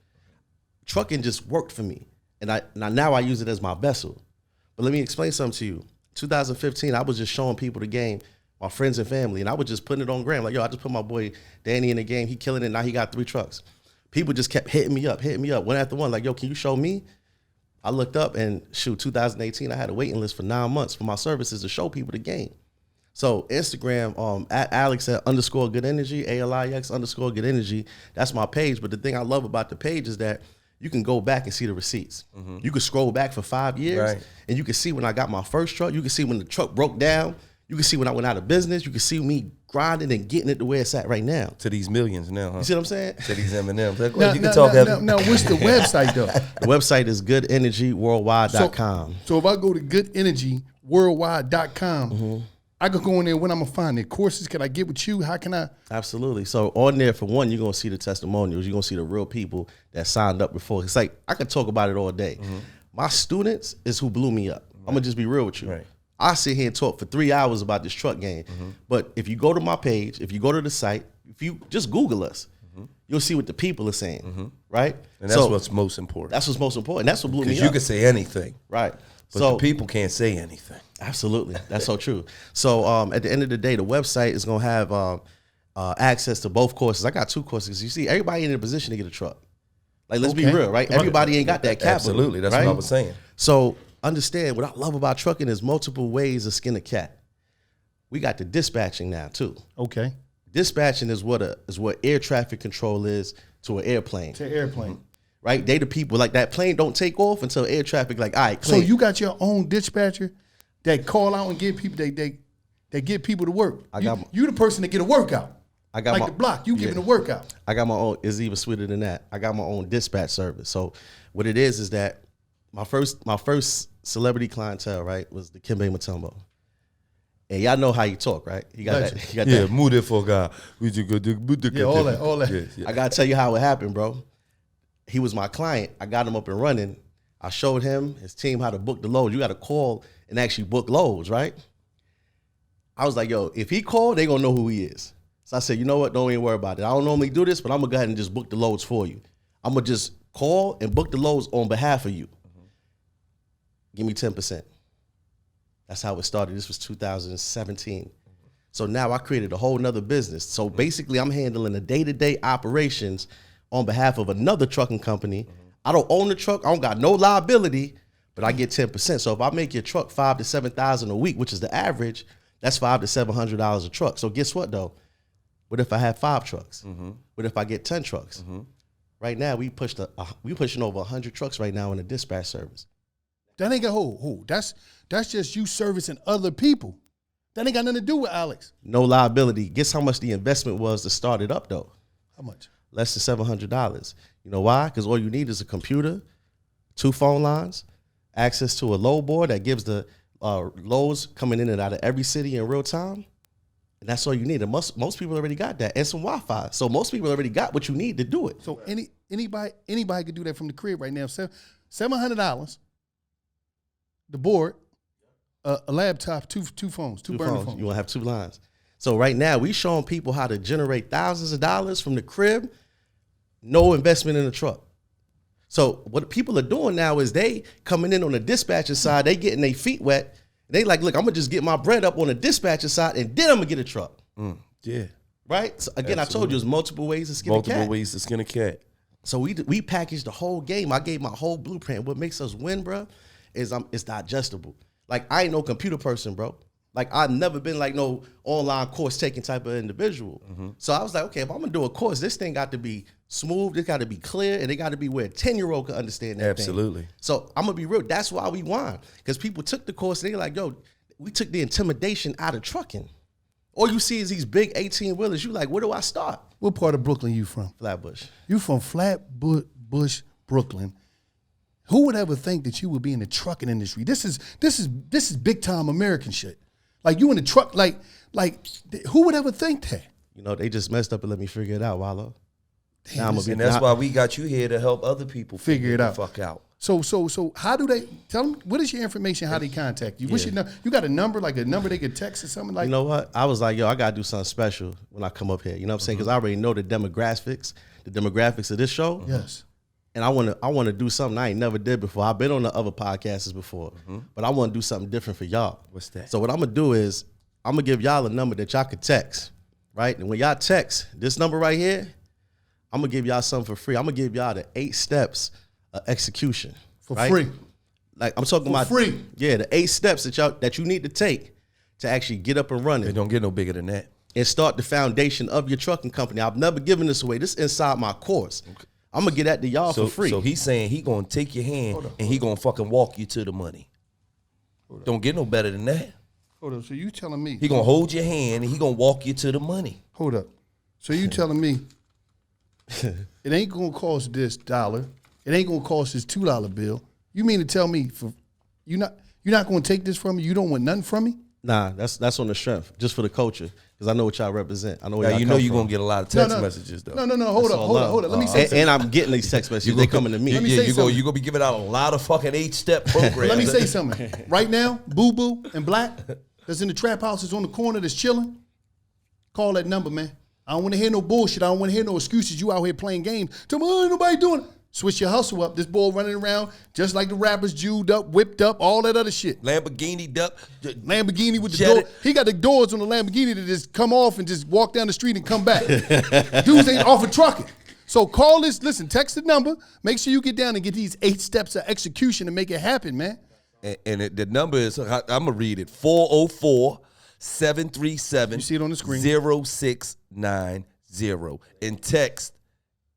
Trucking just worked for me. And now I use it as my vessel. But let me explain something to you. 2015, I was just showing people the game, my friends and family, and I was just putting it on gram. Like, yo, I just put my boy Danny in the game. He killing it. Now he got 3 trucks. People just kept hitting me up, one after one. Like, yo, can you show me? I looked up and 2018, I had a waiting list for 9 months for my services to show people the game. So Instagram, at Alex at _good energy, ALIX _good energy. That's my page. But the thing I love about the page is that you can go back and see the receipts. You can scroll back for 5 years, and you can see when I got my first truck. You can see when the truck broke down. You can see when I went out of business. You can see me grinding and getting it to where it's at right now. To these millions now, huh? You see what I'm saying? To these M&Ms. You Now, can talk now, now, what's the website though? The website is goodenergyworldwide.com. So if I go to goodenergyworldwide.com, I can go in there. When I'm gonna find it? Courses? Can I get with you? How can I? Absolutely. So on there, for one, you're gonna see the testimonials. You're gonna see the real people that signed up before. It's like I could talk about it all day. My students is who blew me up. I'm gonna just be real with you. Right. I sit here and talk for 3 hours about this truck game. But if you go to my page, if you go to the site, if you just Google us, you'll see what the people are saying. Right? And that's what's most important. That's what's most important. That's what blew me up. Because you can say anything. Right. But the people can't say anything. Absolutely. That's so true. So at the end of the day, the website is going to have access to both courses. I got 2 courses. You see, everybody in a position to get a truck. Like, let's be real, right? Everybody ain't got that capital. Absolutely. That's right? what I was saying. So understand, what I love about trucking is multiple ways to skin a cat. We got the dispatching now, too. Okay. Dispatching is what air traffic control is to an airplane. To airplane. Right? They the people, like that plane don't take off until air traffic, like, all right, So you got your own dispatcher that call out and get people, they get people to work. You the person that get a workout. I got like the block, you giving a workout. I got my own, it's even sweeter than that. I got my own dispatch service. So what it is that my first celebrity clientele, right, was the Kimbe Mutombo. And y'all know how you talk, right? He got that. He got that. Move it for God. Yeah, all that. Yeah. I gotta tell you how it happened, bro. He was my client. I got him up and running. I showed him, his team, how to book the loads. You got to call and actually book loads, right? I was like, yo, if he called, they gonna know who he is. So I said, you know what? Don't even worry about it. I don't normally do this, but I'm gonna go ahead and just book the loads for you. I'm gonna just call and book the loads on behalf of you. Give me 10%. That's how it started. This was 2017. So now I created a whole nother business. So basically I'm handling the day-to-day operations on behalf of another trucking company. I don't own the truck. I don't got no liability, but I get 10%. So if I make your truck $5,000 to $7,000 a week, which is the average, that's $500 to $700 a truck. So guess what though? What if I have 5 trucks? What if I get 10 trucks? Right now we pushing over 100 trucks right now in the dispatch service. That ain't got that's just you servicing other people. That ain't got nothing to do with Alex. No liability. Guess how much the investment was to start it up though? How much? Less than $700. You know why? Because all you need is a computer, 2 phone lines, access to a load board that gives the loads coming in and out of every city in real time. And that's all you need. And most people already got that. And some Wi-Fi. So most people already got what you need to do it. So anybody could do that from the crib right now. $700, the board, a laptop, two phones, two burner phones. You want to have 2 lines. So right now we showing people how to generate thousands of dollars from the crib, no investment in the truck. So what people are doing now is they coming in on the dispatcher side, they getting their feet wet. They like, look, I'm gonna just get my bread up on the dispatcher side and then I'm gonna get a truck. Yeah. Right? So again, absolutely. I told you there's multiple ways to skin a cat. Multiple ways to skin a cat. So we packaged the whole game. I gave my whole blueprint. What makes us win, bro, is it's digestible. Like I ain't no computer person, bro. Like I've never been like no online course taking type of individual. So I was like, okay, if I'm gonna do a course, this thing got to be smooth, it got to be clear, and it got to be where a 10-year-old can understand that Absolutely. thing. So I'm gonna be real. That's why we won. Because people took the course and they're like, yo, we took the intimidation out of trucking. All you see is these big 18-wheelers. You like, where do I start? What part of Brooklyn you from? Flatbush. You from Flatbush, Brooklyn. Who would ever think that you would be in the trucking industry? This is big time American shit. Like you in the truck, like who would ever think that? You know, they just messed up and let me figure it out, Wallow. And that's why we got you here to help other people figure it out. The fuck out. So how do they tell them? What is your information? How they contact you? What's your number? You got a number, like a number they could text or something like? You know what? I was like, yo, I gotta do something special when I come up here. You know what I'm saying? Because I already know the demographics of this show. Yes. And I want to do something I ain't never did before. I've been on the other podcasts before, but I want to do something different for y'all. What's that? So what I'm gonna do is I'm gonna give y'all a number that y'all could text, right? And when y'all text this number right here, I'm gonna give y'all something for free. I'm gonna give y'all the 8 steps of execution for free. Like I'm talking for about free. Yeah, the 8 steps that you need to take to actually get up and running. It don't get no bigger than that. And start the foundation of your trucking company. I've never given this away. This is inside my course. Okay. I'm going to get that to y'all for free. So he's saying he going to take your hand and he going to fucking walk you to the money. Don't get no better than that. Hold up. So you telling me. He going to hold your hand and he going to walk you to the money. Hold up. So you telling me it ain't going to cost this $1. It ain't going to cost this $2 bill. You mean to tell me you're not going to take this from me? You don't want nothing from me? Nah, that's on the strength, just for the culture, because I know what y'all represent. I know where now, y'all you're going to get a lot of text messages, though. No. Hold up. Let me say something. And I'm getting these text messages. They coming to me. You're going to be giving out a lot of fucking 8-step programs. Let me say something. Right now, Boo Boo and Black that's in the trap house is on the corner that's chilling. Call that number, man. I don't want to hear no bullshit. I don't want to hear no excuses. You out here playing games. Tell me, ain't nobody doing it. Switch your hustle up. This boy running around just like the rappers, jewed up, whipped up, all that other shit. Lamborghini duck. Lamborghini with the door. He got the doors on the Lamborghini to just come off and just walk down the street and come back. Dudes ain't off of trucking. So call this, listen, text the number. Make sure you get down and get these 8 steps of execution and make it happen, man. And the number is, I'm going to read it, 404-737. You see it on the screen. 0690. And text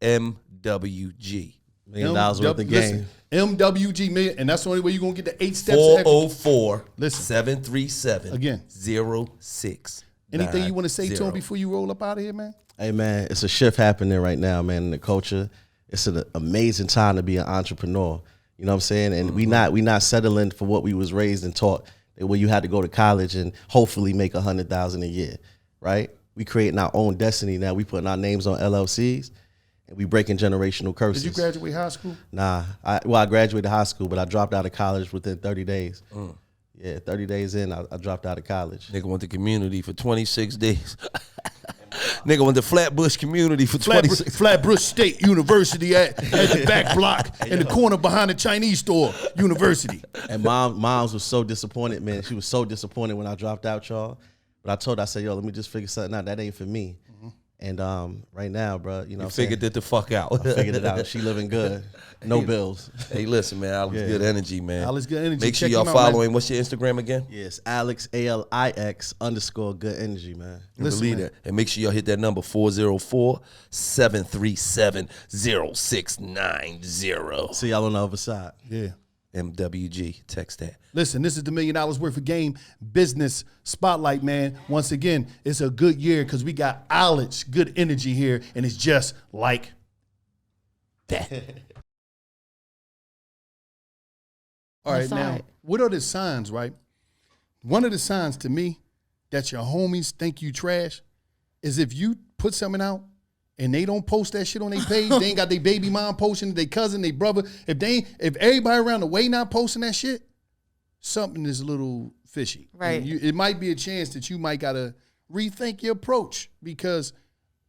MWG. $1 million worth of game. MWG million, and that's the only way you're gonna get the 8 steps. 404-737 again 06. Anything you want to say to him before you roll up out of here, man? Hey man, it's a shift happening right now, man, in the culture. It's an amazing time to be an entrepreneur. You know what I'm saying? And we not settling for what we was raised and taught, where you had to go to college and hopefully make $100,000 a year, right? We creating our own destiny now. We putting our names on LLCs. And we breaking generational curses. Did you graduate high school? Nah. I graduated high school, but I dropped out of college within 30 days. Yeah, 30 days in, I dropped out of college. Nigga went to community for 26 days. Nigga went to Flatbush community for 26 Flatbush State University at the back block in the corner behind the Chinese store, university. And moms was so disappointed, man. She was so disappointed when I dropped out, y'all. But I told her, I said, yo, let me just figure something out. That ain't for me. And right now, bro, you know, figured it the fuck out. I figured it out. She living good, no bills. Hey, listen, man, Alex, good energy, man. Alex, good energy. Make sure y'all following. What's your Instagram again? Yes, Alex ALIX_ good energy, man. Listen, man. And make sure y'all hit that number 404-737-0690. See y'all on the other side. Yeah. MWG, text that. Listen, this is the $1 million worth of game business spotlight, man. Once again, it's a good year because we got Alex, good energy here, and it's just like that. All right, now, what are the signs, right? One of the signs to me that your homies think you trash is if you put something out and they don't post that shit on their page, they ain't got their baby mom posting, their cousin, their brother. If everybody around the way not posting that shit, something is a little fishy. Right. It might be a chance that you might gotta rethink your approach, because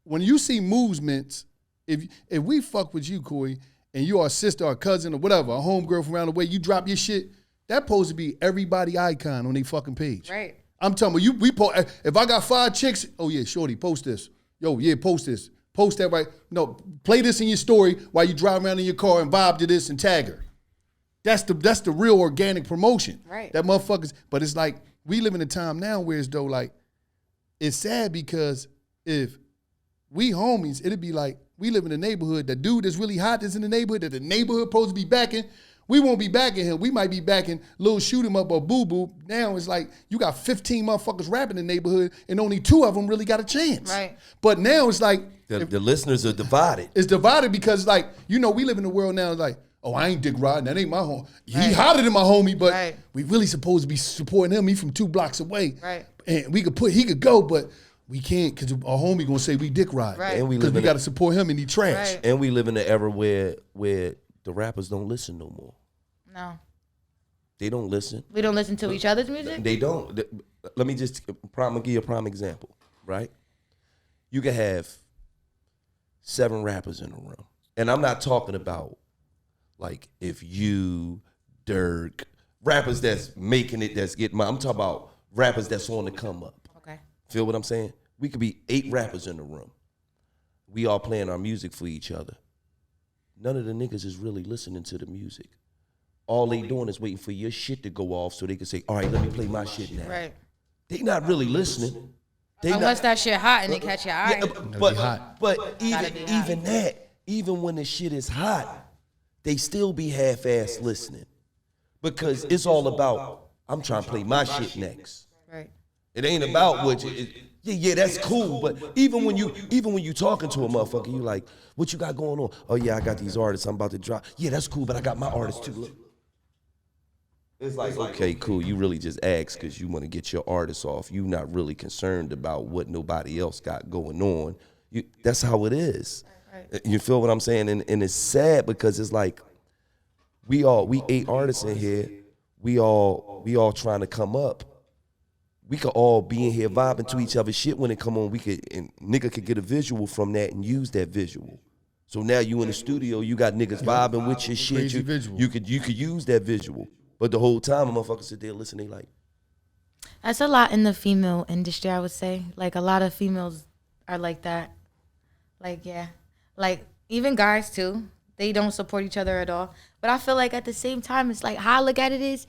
when you see movements, if we fuck with you, Corey, and you are a sister or a cousin or whatever, a homegirl from around the way, you drop your shit, that supposed to be everybody icon on their fucking page. Right. I'm telling you, if I got 5 chicks, oh yeah, shorty, post this. Yo, yeah, post this. Post that right. No, play this in your story while you drive around in your car and vibe to this and tag her. That's the real organic promotion. Right. That motherfuckers, but it's like we live in a time now where it's though like, it's sad because if we homies, it'd be like we live in a neighborhood, that dude that's really hot is in the neighborhood, that the neighborhood supposed to be backing. We won't be backing him. We might be backing Lil Shoot 'em Up or Boo Boo. Now it's like you got 15 motherfuckers rapping in the neighborhood and only 2 of them really got a chance. Right. But now it's like The listeners are divided. It's divided because, like, you know, we live in a world now like, oh, I ain't dick riding. That ain't my home. He hotter than my homie, but we really supposed to be supporting him. He from 2 blocks away. Right. And he could go, but we can't because our homie gonna say we dick ride. Right. And we got to support him and he trash. Right. And we live in an era where the rappers don't listen no more. No. They don't listen. We don't listen to each other's music? They don't. Let me just give you a prime example, right? You can have 7 rappers in a room. And I'm not talking about like if you, Dirk, rappers that's making it, that's getting money. I'm talking about rappers that's on the come up. Okay. Feel what I'm saying? We could be 8 rappers in the room. We all playing our music for each other. None of the niggas is really listening to the music. All they doing is waiting for your shit to go off so they can say, all right, let me play my shit now. Right. they not really listening. Unless that shit hot and it catch your eye. But even when the shit is hot, they still be half-ass listening. Because it's all about, I'm trying to play my shit next. Right. It ain't about what yeah, that's cool. But even when you talking to a motherfucker, you like, what you got going on? Oh yeah, I got these artists I'm about to drop. Yeah, that's cool, but I got my artists too. Look. It's like, okay, cool. You really just asked because you want to get your artists off. You not really concerned about what nobody else got going on. That's how it is. Right. You feel what I'm saying? And it's sad because it's like we 8 artists in here. We all trying to come up. We could all be in here vibing to each other's shit when it come on. Nigga could get a visual from that and use that visual. So now you in the studio, you got niggas vibing with your shit. You could use that visual. But the whole time, a motherfucker sit there listening like. That's a lot in the female industry, I would say. Like, a lot of females are like that. Like, yeah. Like, even guys, too. They don't support each other at all. But I feel like at the same time, it's like, how I look at it is,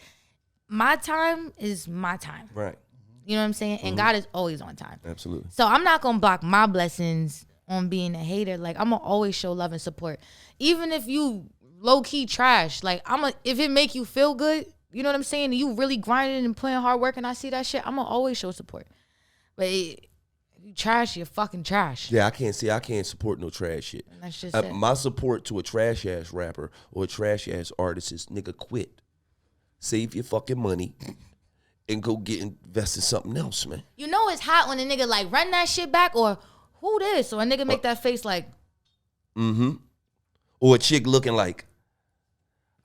my time is my time. Right. You know what I'm saying? And God is always on time. Absolutely. So I'm not going to block my blessings on being a hater. Like, I'm going to always show love and support. Even if you low-key trash, like, if it make you feel good, you know what I'm saying? And you really grinding and putting hard work and I see that shit, I'm going to always show support. But if you trash, you're fucking trash. Yeah, I can't support no trash shit. And that's just it. My support to a trash-ass rapper or a trash-ass artist is, nigga, quit. Save your fucking money and go get invested in something else, man. You know it's hot when a nigga, like, run that shit back or who this? Or a nigga make that face like. Mm-hmm. Or a chick looking like,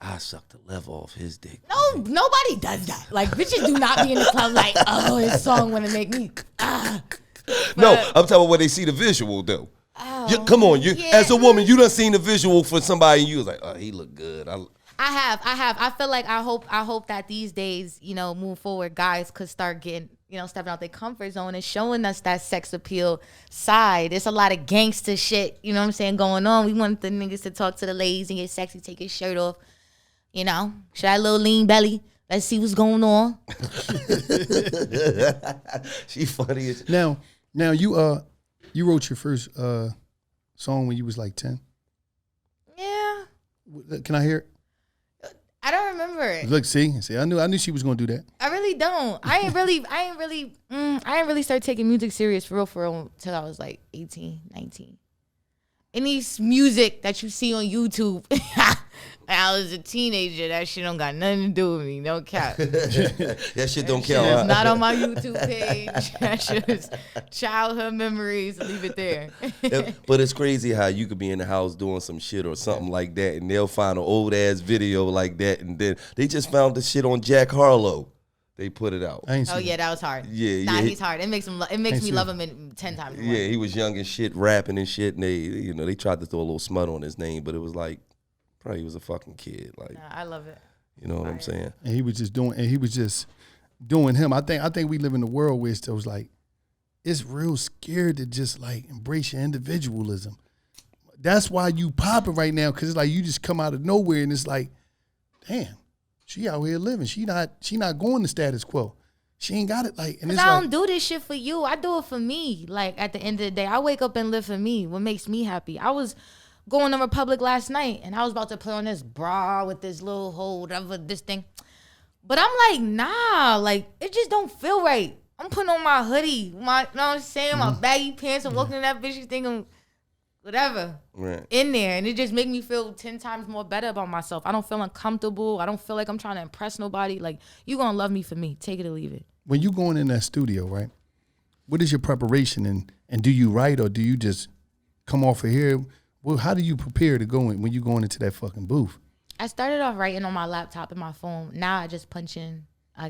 I sucked the level off his dick. No, nobody does that. Like, bitches do not be in the club like, oh, his song wanna make me, No, I'm talking about when they see the visual, though. Oh, Come on, as a woman, you done seen the visual for somebody and you was like, oh, he look good. I have. I feel like I hope that these days, you know, move forward, guys could start getting, you know, stepping out their comfort zone and showing us that sex appeal side. There's a lot of gangster shit, you know what I'm saying, going on. We want the niggas to talk to the ladies and get sexy, take his shirt off, you know, show that little lean belly. Let's see what's going on. She funny as Now you wrote your first song when you was like 10. Yeah. Can I hear it? I don't remember it. Look, see, I knew she was gonna do that. I really don't. I ain't really start taking music serious for real until I was like 18, 19. Any music that you see on YouTube, I was a teenager, that shit don't got nothing to do with me. No cap. That shit don't count. It's not on my YouTube page. That shit is childhood memories. Leave it there. But it's crazy how you could be in the house doing some shit or something like that, and they'll find an old ass video like that, and then they just found the shit on Jack Harlow. They put it out. Oh yeah, that was hard. Yeah, he's hard. It makes me love him 10 times more. Yeah, he was young and shit, rapping and shit, and they tried to throw a little smut on his name, but it was like, probably he was a fucking kid. Like, I love it. You know what I'm saying? And he was just doing him. I think we live in a world where it was like, it's real scared to just like embrace your individualism. That's why you popping right now, because it's like you just come out of nowhere and it's like, damn. She out here living. She not going to status quo. She ain't got it like. And it's I don't do this shit for you. I do it for me. Like, at the end of the day, I wake up and live for me. What makes me happy? I was going to Republic last night and I was about to play on this bra with this little hole, whatever, this thing. But I'm like, nah, like, it just don't feel right. I'm putting on my hoodie, you know what I'm saying, my baggy pants. I'm walking in that bitch thinking whatever in there, and it just make me feel 10 times more better about myself. I don't feel uncomfortable. I don't feel like I'm trying to impress nobody. Like, you gonna love me for me. Take it or leave it. When you going in that studio, right? What is your preparation, and do you write or do you just come off of here? Well, how do you prepare to go in when you going into that fucking booth? I started off writing on my laptop and my phone. Now I just punch in. I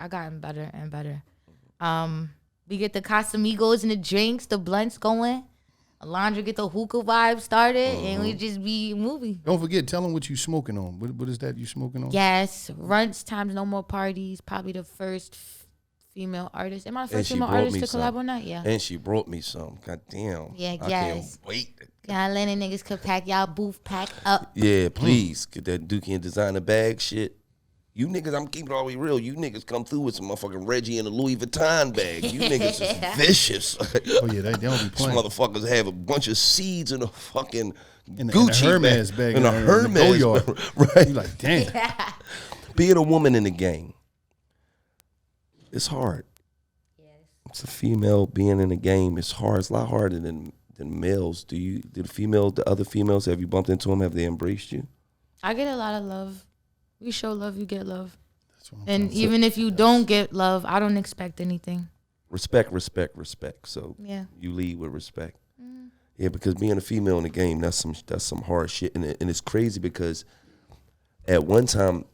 gotten better and better. We get the Casamigos and the drinks, the blunts going. Alondra get the hookah vibe started, and we just be movie. Don't forget, tell them what you smoking on. What is that you smoking on? Yes, Runts times No More Parties. Probably the first female artist. Am I the first female artist to collab on that? Yeah. And she brought me some. God damn. Yeah, I can't wait. Y'all Atlanta niggas could pack y'all booth pack up. Yeah, please. Get that Dookie and Designer bag shit. You niggas, I'm keeping it all the way real. You niggas come through with some motherfucking Reggie and a Louis Vuitton bag. You niggas is vicious. Oh yeah, they don't be These playing. motherfuckers have a bunch of seeds in a fucking In a Gucci Hermes bag. In a Hermes bag. right? You like, damn. Being a woman in the game, it's hard. Yes. It's a female being in the game. It's hard. It's a lot harder than males. The other females, have you bumped into them? Have they embraced you? I get a lot of love. You show love, you get love. That's what I'm And saying. even if you don't get love, I don't expect anything. Respect. So Yeah. you lead with respect. Yeah, because being a female in the game, that's some hard shit, and it's crazy because at one time,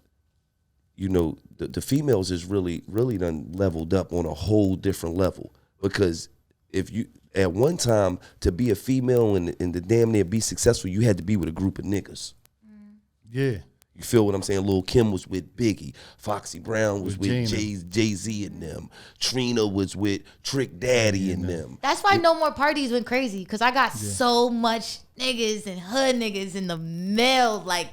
you know, the females is really done leveled up on a whole different level. Because if you at one time to be a female and the damn near be successful, you had to be with a group of niggas. Yeah. You feel what I'm saying? Lil' Kim was with Biggie. Foxy Brown was with Gina. Jay-Z and them. Trina was with Trick Daddy and them. That's why No More Parties went crazy, because I got so much niggas and hood niggas in the mail, like,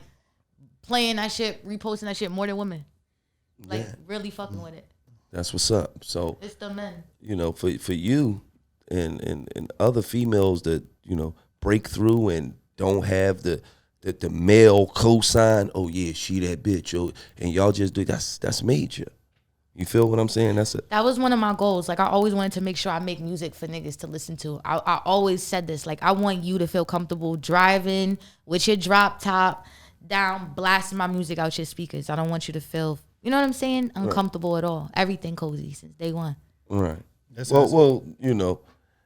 playing that shit, reposting that shit more than women. Like, really fucking with it. That's what's up. So, It's the men. you know, for you and other females that, you know, break through and don't have the male cosign, oh yeah, she that bitch, oh, and y'all just do that's major. You feel what I'm saying? That was one of my goals. Like, I always wanted to make sure I make music for niggas to listen to. I always said this. Like, I want you to feel comfortable driving with your drop top down, blasting my music out your speakers. I don't want you to feel, you know what I'm saying, uncomfortable at all. Everything cozy since day one. Right. That's Well, you know,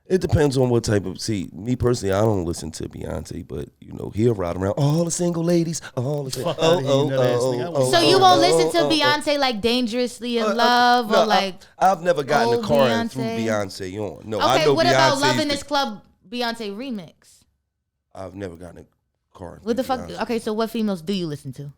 it depends on what type of. See, me personally, I don't listen to Beyonce, but you know, he'll ride around all the single ladies, all the Fuck outta here, you nut-ass nigga. I wouldn't- So you won't listen to Beyonce like Dangerously in Love no, or like I've never gotten a old car and threw Beyonce? Beyonce on. No, I Okay, know what about Beyonce's Love in This Club Beyonce remix? I've never gotten a car. And What the threw fuck? Beyonce. Okay, so what females do you listen to?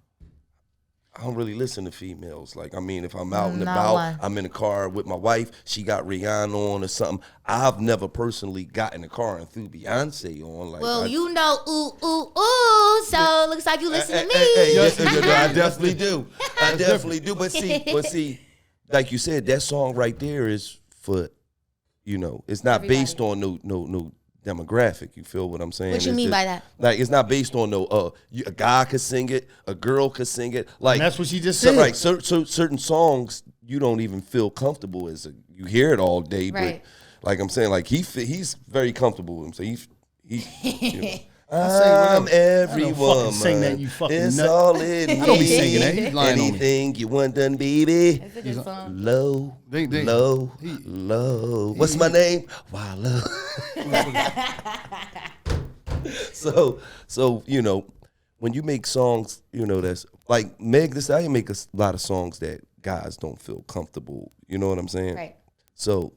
I don't really listen to females. Like, I mean, if I'm out and Not about, one. I'm in a car with my wife, she got Rihanna on or something. I've never personally gotten a car and threw Beyonce on. Like, Well, you know, ooh, so looks like you listen to me. Yes, I definitely do. I definitely do. But see, like you said, that song right there is for, you know, it's not Everybody. based on no demographic. You feel what I'm saying? What you It's mean just- by that? Like, it's not based on a guy could sing it, a girl could sing it. Like, And that's what she just so, said. like certain songs you don't even feel comfortable as you hear it all day. Right. But like I'm saying, like he's very comfortable with him. So he you know, say I'm whatever. every I don't fucking woman. sing that, you fucking it's nut. all it I don't be singing that. You lying on me. Anything you want done, baby. It's a good song. Low, They- low, low. What's my name? Why low? So you know, when you make songs, you know, that's like Meg Thee Stallion make a lot of songs that guys don't feel comfortable. You know what I'm saying? Right. So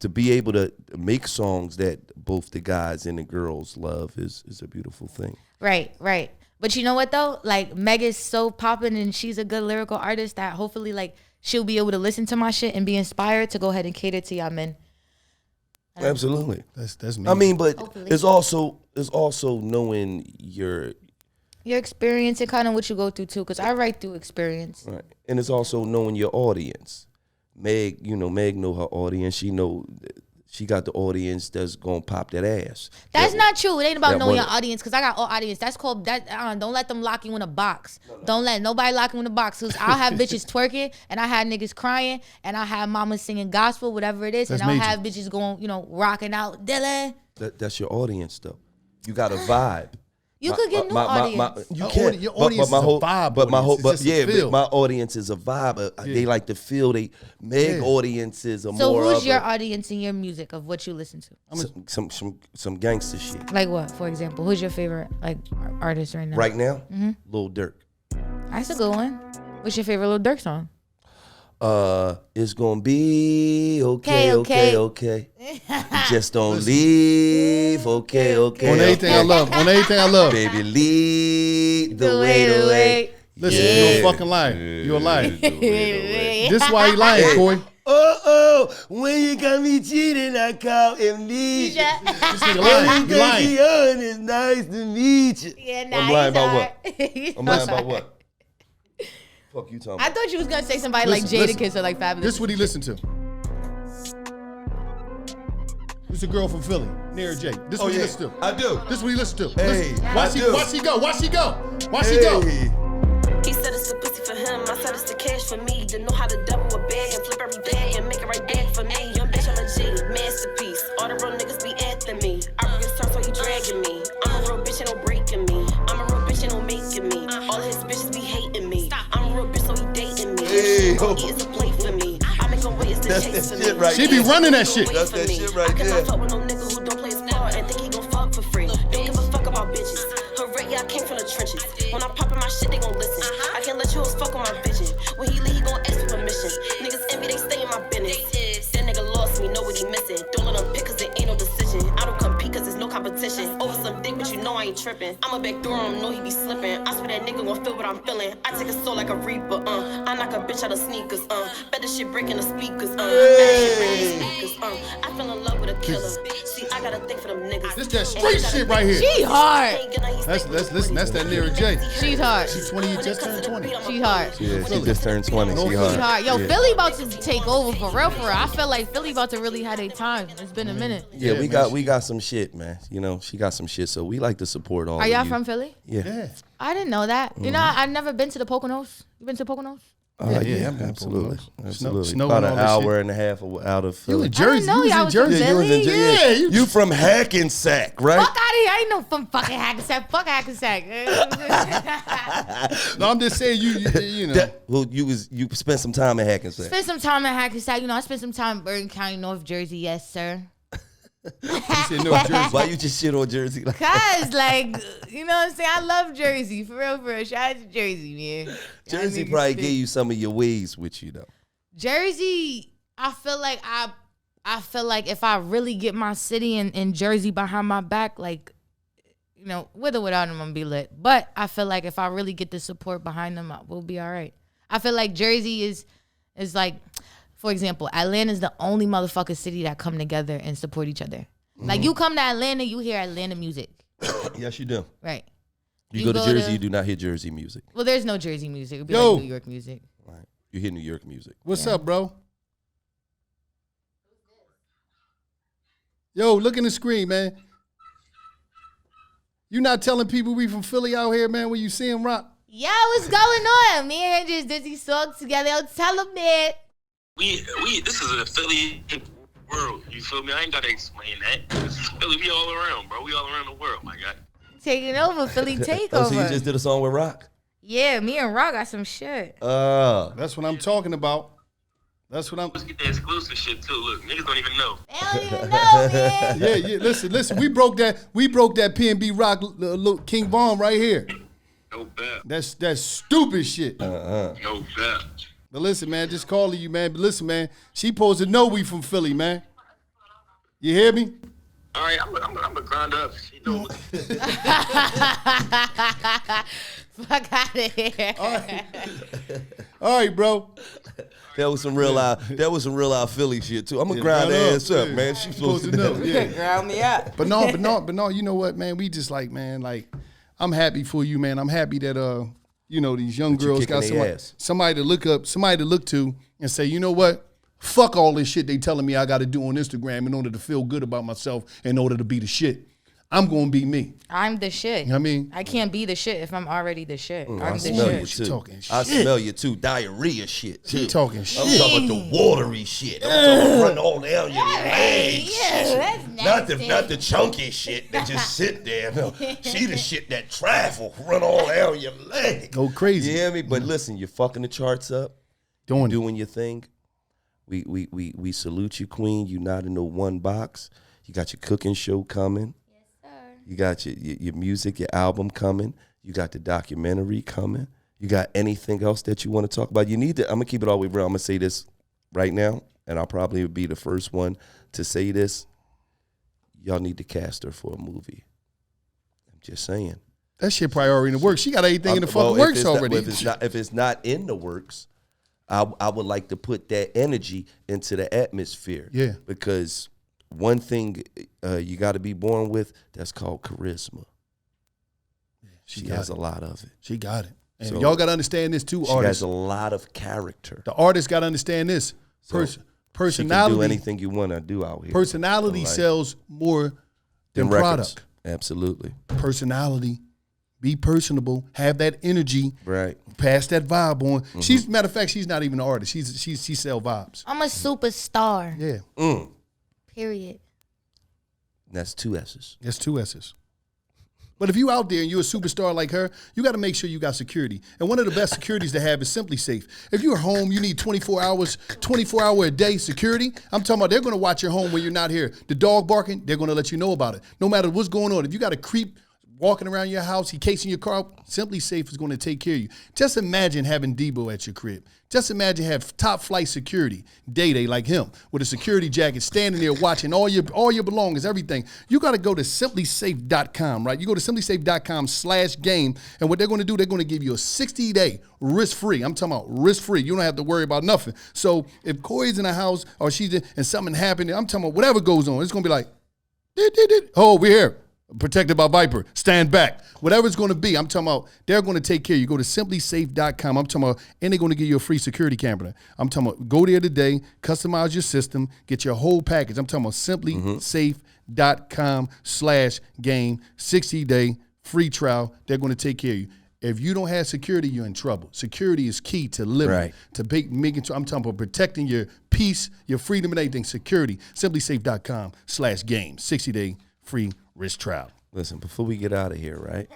to be able to make songs that both the guys and the girls love is a beautiful thing. Right. But you know what though? Like, Meg is so popping and she's a good lyrical artist that hopefully like she'll be able to listen to my shit and be inspired to go ahead and cater to y'all men. Absolutely. That's me. I mean, but Hopefully. it's also knowing your Your experience and kind of what you go through too, because I write through experience. right, and it's also knowing your audience. Meg know her audience. She got the audience that's gonna pop that ass. That's not true. It ain't about that knowing your wanna- audience, because I got all audience. That's called that. Don't let them lock you in a box. Don't let nobody lock you in a box. Cause I'll have bitches twerking, and I had niggas crying, and I have mamas singing gospel, whatever it is, That's and I'll major. have bitches going, rocking out. Dylan, That's your audience though. You got a vibe. you could get new audience. You Your can. your audience is a vibe But my audience. whole, It's but just a yeah, feel. my audience is a vibe. They like to feel. Meg Yeah. audiences are So more who's of your a, audience in your music of what you listen to? some gangster shit. Like what, for example? Who's your favorite like artist right now? Right now, Mm-hmm. Lil Durk. That's a good one. What's your favorite Lil Durk song? It's gonna be okay. You just don't leave, okay. on everything I love. On everything I love. Baby, lead the way. Listen, Yeah. you're a fucking liar. You're a liar. This is why you lying, Hey. Corey. Oh, when you got me cheating, I call him lead. This nigga lying. You lying. It's nice to meet you. Yeah, I'm lying about what? I'm lying about what? Fuck you talking I about? thought you was gonna say somebody Listen, like listen. Jadakiss or like Fabulous. This is what he listened to. This is a girl from Philly, Nara J. This is what he listened to. I do. This is what he listened to. Hey, Listen. I Watch do. he go. Watch he go. Watch he go. He said it's the pussy for him, I said it's the cash for me. To know how to double a bag and flip every bag and make it right back for me. Young bitch, I'm a G, masterpiece. All the real niggas be after me. I real start, so he dragging me. I'm a real bitch, ain't no breaking me. I'm a real bitch, ain't no making me. All his bitches be hating me. I'm a real bitch, so he dating me. Hey, All he is a play for me. I make him wait, it's the That's chase that for shit me. right She be running that shit. That's that shit right I cannot there. fuck with no nigga who don't play his part and think he gon' fuck for free. Don't give a fuck about bitches. Correct, yeah, I came from the trenches. When I'm popping my shit, they gon' listen. I can't let you hoes fuck with my vision. When he leave, he gon' ask for permission. Niggas envy, they stay in my business. That nigga lost me, know what he missing. Don't let him pick cause there ain't no decision. I don't compete cause there's no competition. Over some dick, but you know I ain't tripping. I'ma back door him, know he be slipping. I swear that nigga gon' feel what I'm feeling. I take a soul like a reaper, I knock a bitch out of sneakers, Bet the shit breaking the speakers, Bet that shit breaking the speakers, I fell in love with a killer. See, I got a thing for them niggas. This that straight shit right here. She hard. Listen. That's that Nara J. She's hard. She's 20, just turned 20. She hard. Yeah, she just turned 20. She She hard. hard. Yo, Philly about to take over for real, for real. I feel like Philly about to really have their time. It's been a minute. Yeah, man, we got some shit, man. You know, she got some shit, so we like to support all Are of y'all you. from Philly? Yeah. I didn't know that. You know, I've never been to the Poconos. You been to the Poconos? Yeah, I'm absolutely. Snow Absolutely. and About all an that hour shit. and a half out of You Philly. in Jersey? know You y'all was in was from Jersey? Philly. You was in Jersey. Yeah, You from Hackensack, right? Fuck out of here. I ain't no from fucking Hackensack. Fuck Hackensack. No, I'm just saying you know. Well, you spent some time in Hackensack. Spent some time in Hackensack. You know, I spent some time in Bergen County, North Jersey. Yes, sir. You said no Jersey. Why you just shit on Jersey? Like, Cause, like, you know what I'm saying? I love Jersey. For real, for real. Shout out to Jersey, man. Jersey Y'all niggas probably sick. gave you some of your ways with you, though. Jersey, I feel like if I really get my city in Jersey behind my back, like, you know, with or without them, I'm gonna be lit. But I feel like if I really get the support behind them, we'll be all right. I feel like Jersey is like, for example, Atlanta's the only motherfucking city that come together and support each other. Like, you come to Atlanta, you hear Atlanta music. Yes, you do. Right. You go to Jersey, you do not hear Jersey music. Well, there's no Jersey music. It'd be Yo. like New York music. Right. You hear New York music. What's up, bro? Yo, look in the screen, man. You not telling people we from Philly out here, man, when you see them rock? Yo, what's going on? Me and him just did these songs together. Yo, tell them that. We this is a Philly world. You feel me? I ain't gotta explain that. This is Philly. We all around, bro. We all around the world, my guy. Taking over, Philly takeover. Oh, so you just did a song with Rock? Yeah, me and Rock got some shit. That's what I'm talking about. That's what I'm. Let's get the exclusive shit too. Look, niggas don't even know. They don't even know, man. Yeah. Listen. We broke that P&B Rock King Von right here. No bet. That's stupid shit. No bet. But listen, man, just calling you, man. But listen, man, she supposed to know we from Philly, man. You hear me? All right, I'm a grind up. You know, Fuck out of here. All right, bro. That was some real out Philly shit too. I'm gonna grind grind her up, ass up, yeah. man. She's supposed to know. Yeah. Ground me up. But no, you know what, man? We just like, man, like, I'm happy for you, man. I'm happy that you know, these young That you girls kicking got they ass. somebody to look up, somebody to look to and say, you know what? Fuck all this shit they telling me I gotta do on Instagram in order to feel good about myself, in order to be the shit. I'm gonna be me. I'm the shit. You know what I mean? I can't be the shit if I'm already the shit. I'm I the smell shit. you She too. talking I shit. smell you too. Diarrhea shit too. She talking I'm shit. talking the watery shit. I'm talking run all down your legs. Yeah, that's nasty. Not the chunky shit that just sit there. No, she the shit that travel, run all down your leg. Go crazy. You hear me? But listen, you're fucking the charts up, Doing doing your thing. We salute you, Queen. You not in no one box. You got your cooking show coming. Yes, sir. You got your music, your album coming. You got the documentary coming. You got anything else that you want to talk about? You need to. I'm gonna keep it all the way real. I'm gonna say this right now, and I'll probably be the first one to say this. Y'all need to cast her for a movie. I'm just saying. That shit priority in the works. She got everything in the Well, fucking works if it's not- already. if it's not in the works, I would like to put that energy into the atmosphere. Yeah. Because one thing you got to be born with, that's called charisma. She got has it. a lot of it. She got it. And So y'all got to understand this too, She artists. has a lot of character. The artists got to understand this. She Personality. can do anything you want to do out here. Personality sells more than records. product. Absolutely. Personality. Be personable. Have that energy. Right. Pass that vibe on. Matter of fact, she's not even an artist. She sell vibes. I'm a superstar. Yeah. Period. That's 2 S's. That's 2 S's. But if you out there and you're a superstar like her, you got to make sure you got security. And one of the best securities to have is Simply Safe. If you're home, you need 24 hour a day security. I'm talking about they're going to watch your home when you're not here. The dog barking, they're going to let you know about it. No matter what's going on. If you got a creep walking around your house, he casing your car, Simply Safe is going to take care of you. Just imagine having Debo at your crib. Just imagine have top flight security, Day like him, with a security jacket, standing there watching all your belongings, everything. You got to go to simplysafe.com, right? You go to simplysafe.com/game, and what they're going to do, they're going to give you a 60-day risk-free. I'm talking about risk-free. You don't have to worry about nothing. So if Corey's in the house or she's in, and something happened, I'm talking about whatever goes on, it's going to be like, oh, we're here. Protected by Viper. Stand back. Whatever it's going to be, I'm talking about, they're going to take care of you. Go to simplysafe.com. I'm talking about, and they're going to give you a free security camera. I'm talking about, go there today, customize your system, get your whole package. I'm talking about simplysafe.com/game, 60-day free trial. They're going to take care of you. If you don't have security, you're in trouble. Security is key to living, Right. to making sure. I'm talking about protecting your peace, your freedom, and everything. Security. Simplysafe.com/game, 60-day free risk trial. Listen, before we get out of here, right?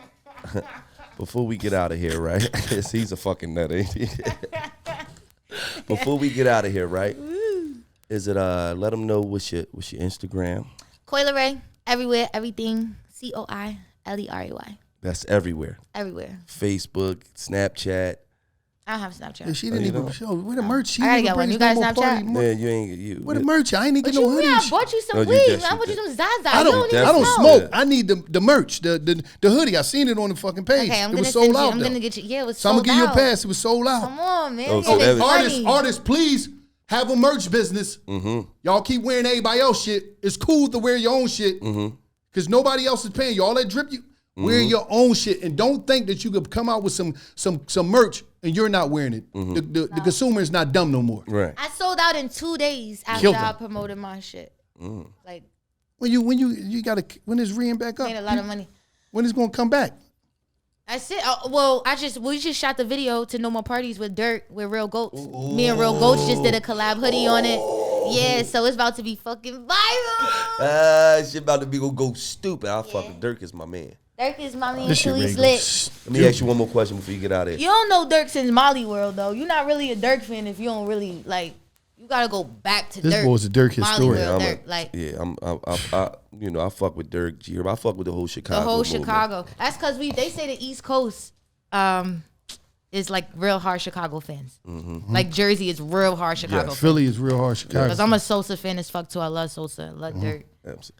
He's a fucking nut, ain't he? Before we get out of here, right? Is it let them know what's your Instagram? Leray, everywhere, everything. COILERAY. That's everywhere. Everywhere. Facebook, Snapchat. I don't have Snapchat. Yeah, she didn't even show. Where the merch? She I gotta didn't get one. bring You us guys no more party. Snapchat? Man, you ain't Where the merch? I ain't even What get no you mean? I hoodies. bought you some No, you weed. definitely I bought you some Zaza. I don't definitely smoke. did. I need the merch, the hoodie. I seen it on the fucking page. Okay, I'm it gonna was send sold you. out. I'm though. gonna get you. Yeah, it was So I'm sold gonna give you a out. pass. It was sold out. Come on, man. Oh, Get so it that- Artists, please have a merch business. Y'all keep wearing everybody else shit. It's cool to wear your own shit because nobody else is paying you. All that drip you. Wear your own shit and don't think that you could come out with some merch and you're not wearing it. The consumer is not dumb no more. Right. I sold out in 2 days after Killed I them. promoted my shit. Like, When is Rian back up? made a lot of money. When is it gonna come back? That's it. We just shot the video to No More Parties with Dirt with Real Goats. Me and Real Goats just did a collab hoodie on it. Yeah, so it's about to be fucking viral. Shit about to be gonna go stupid. I'll fucking Dirk is my man. Dirk is my man This too. shit He's ready lit. Let me ask you one more question before you get out of You here. don't know Dirk since Molly World though. You're not really a Dirk fan if you don't really like. You gotta go back to This Dirk. boy's a Dirk Molly historian. World, I'm Dirk, like I fuck with Dirk. I fuck with the whole Chicago. the whole movement. Chicago. That's because they say the East Coast is like real hard Chicago fans. Like Jersey is real hard Chicago. Yes. Philly is real hard. Chicago. Because I'm a Sosa fan as fuck too. I love Sosa. I love Dirk. Absolutely.